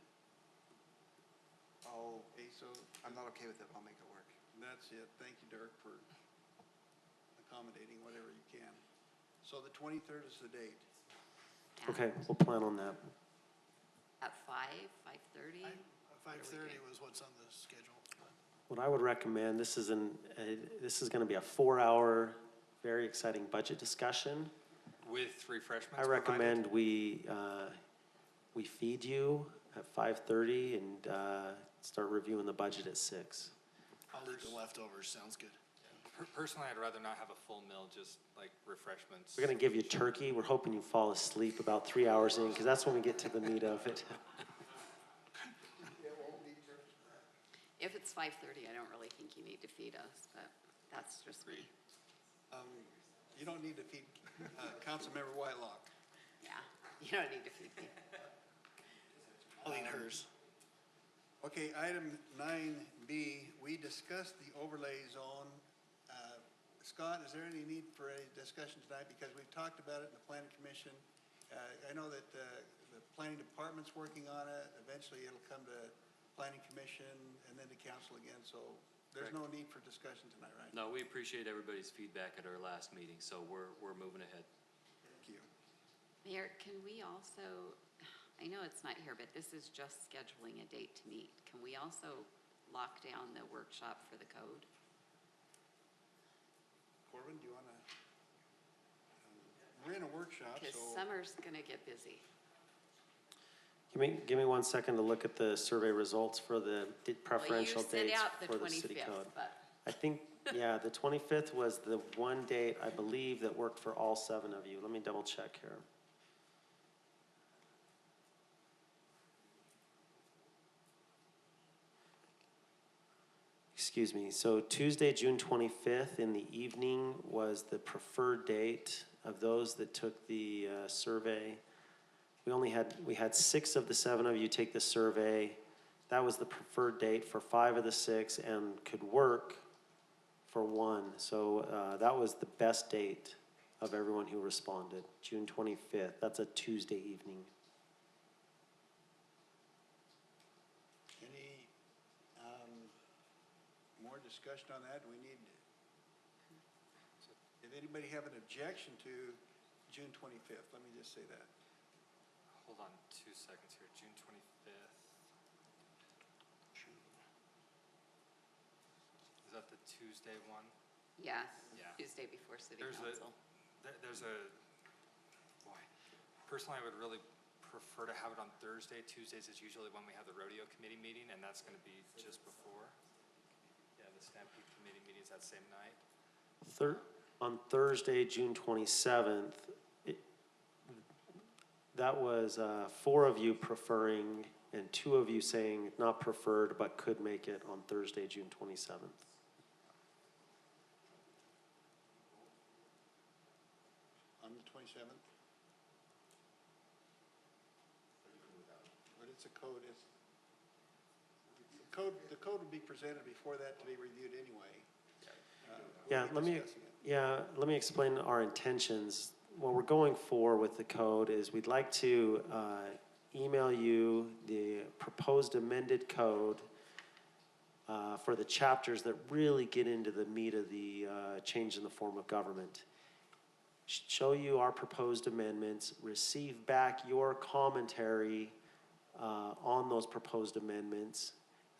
Okay, so I'm not okay with it, but I'll make it work. that's it. Thank you, Dirk, for accommodating whatever you can. So the 23rd is the date. Okay, we'll plan on that. At 5:30? 5:30 was what's on the schedule. What I would recommend, this is going to be a 4-hour, very exciting budget discussion. With refreshments I recommend we feed you at 5:30 and start reviewing the budget at 6. I'll eat the leftovers, sounds good. Personally, I'd rather not have a full meal, just like refreshments. We're going to give you turkey. We're hoping you fall asleep about 3 hours in, because that's when we get to the meat of it. If it's 5:30, I don't really think you need to feed us, but that's just me. You don't need to feed Councilmember Whitelock. Yeah, you don't need to feed me. I'll eat hers. Okay, item 9B, we discussed the overlay zone. Scott, is there any need for a discussion tonight? Because we've talked about it in the planning commission. I know that the planning department's working on it. Eventually, it'll come to planning commission and then to council again. So there's no need for discussion tonight, right? No, we appreciate everybody's feedback at our last meeting, so we're moving ahead. Thank you. Mayor, can we also, I know it's not here, but this is just scheduling a date to meet. Can we also lock down the workshop for the code? Corbin, do you want to? We're in a workshop, Because so. summer's going to get busy. Give me 1 second to look at the survey results for the preferential Well, you dates sent out the for the city 25th, code. but I think, yeah, the 25th was the one date, I believe, that worked for all 7 of you. Let me double check here. Excuse me, so Tuesday, June 25th in the evening was the preferred date of those that took the survey. We had 6 of the 7 of you take the survey. That was the preferred date for 5 of the 6 and could work for 1. So that was the best date of everyone who responded, June 25th. That's a Tuesday evening. Any more discussion on that? We need, did anybody have an objection to June 25th? Let me just say that. Hold on 2 seconds here, June 25th. Is that the Tuesday one? yeah, Yeah. Tuesday before city There's council. Boy, personally, I would really prefer to have it on Thursday. Tuesdays is usually when we have the rodeo committee meeting, and that's going to be just before. Yeah, the Stampede committee meeting is that same night. On Thursday, June 27th, that was 4 of you preferring and 2 of you saying not preferred but could make it on Thursday, June 27th. On the 27th? But it's a code, the code will be presented before that to be reviewed anyway. Yeah, We'll be discussing it. let me explain our intentions. What we're going for with the code is we'd like to email you the proposed amended code for the chapters that really get into the meat of the change in the form of government. show you our proposed amendments, receive back your commentary on those proposed amendments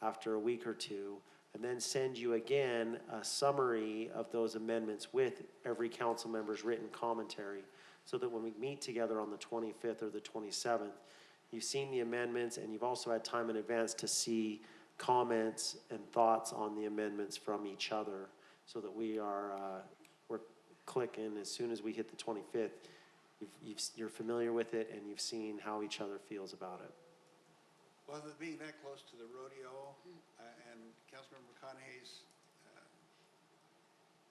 after a week or two, and then send you again a summary of those amendments with every council member's written commentary, so that when we meet together on the 25th or the 27th, you've seen the amendments and you've also had time in advance to see comments and thoughts on the amendments from each other, so that we're clicking as soon as we hit the 25th. You're familiar with it and you've seen how each other feels about it. Well, with being that close to the rodeo and Councilmember McConaughey's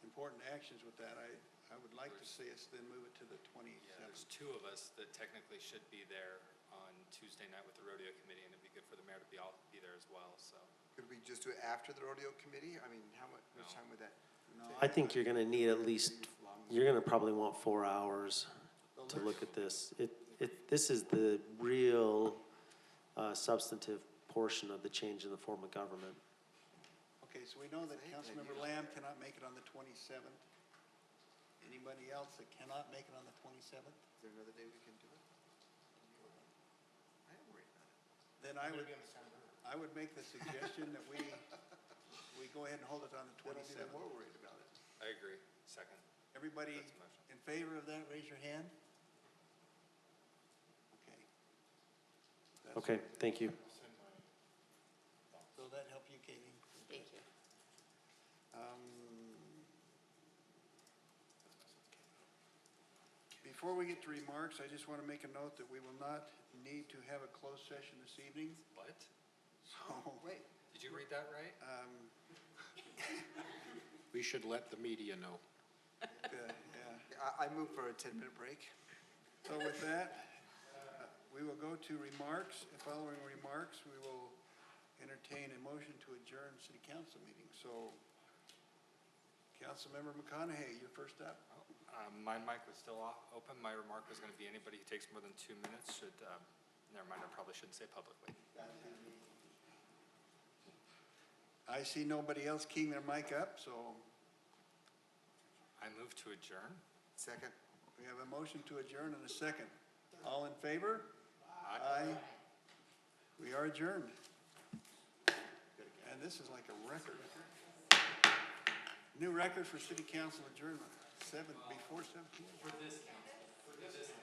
important actions with that, I would like to see us then move it to the 27th. Yeah, there's two of us that technically should be there on Tuesday night with the rodeo committee, and it'd be good for the mayor to be there as well, so. Could we just do it after the rodeo committee? I mean, how much time would that? I think you're gonna need at least, you're gonna probably want 4 hours to look at this. This is the real substantive portion of the change in the form of government. Okay, so we know that Councilmember Lamb cannot make it on the 27th. Anybody else that cannot make it on the 27th? Is there another day we can do it? I am worried about it. Then I would make the suggestion that we go ahead and hold it on the 27th. I'm more worried about it. I agree. Second. Everybody in favor of that, raise your hand. Okay. Okay, thank you. Will that help you, Katie? Thank you. Before we get to remarks, I just want to make a note that we will not need to have a closed session this evening. What? So, Wait. Did you read that right? We should let the media know. Good, yeah. I move for a 10-minute break. So with that, we will go to remarks. Following remarks, we will entertain a motion to adjourn city council meeting. So, Councilmember McConaughey, you're first up. My mic was still open. My remark was going to be anybody who takes more than 2 minutes should, never mind, I probably shouldn't say publicly. I see nobody else keying their mic up, so I move to adjourn. Second. we have a motion to adjourn and a second. All in favor? Aye. We are adjourned. And this is like a record. New record for city council adjournment, before 7 p.m. For this council.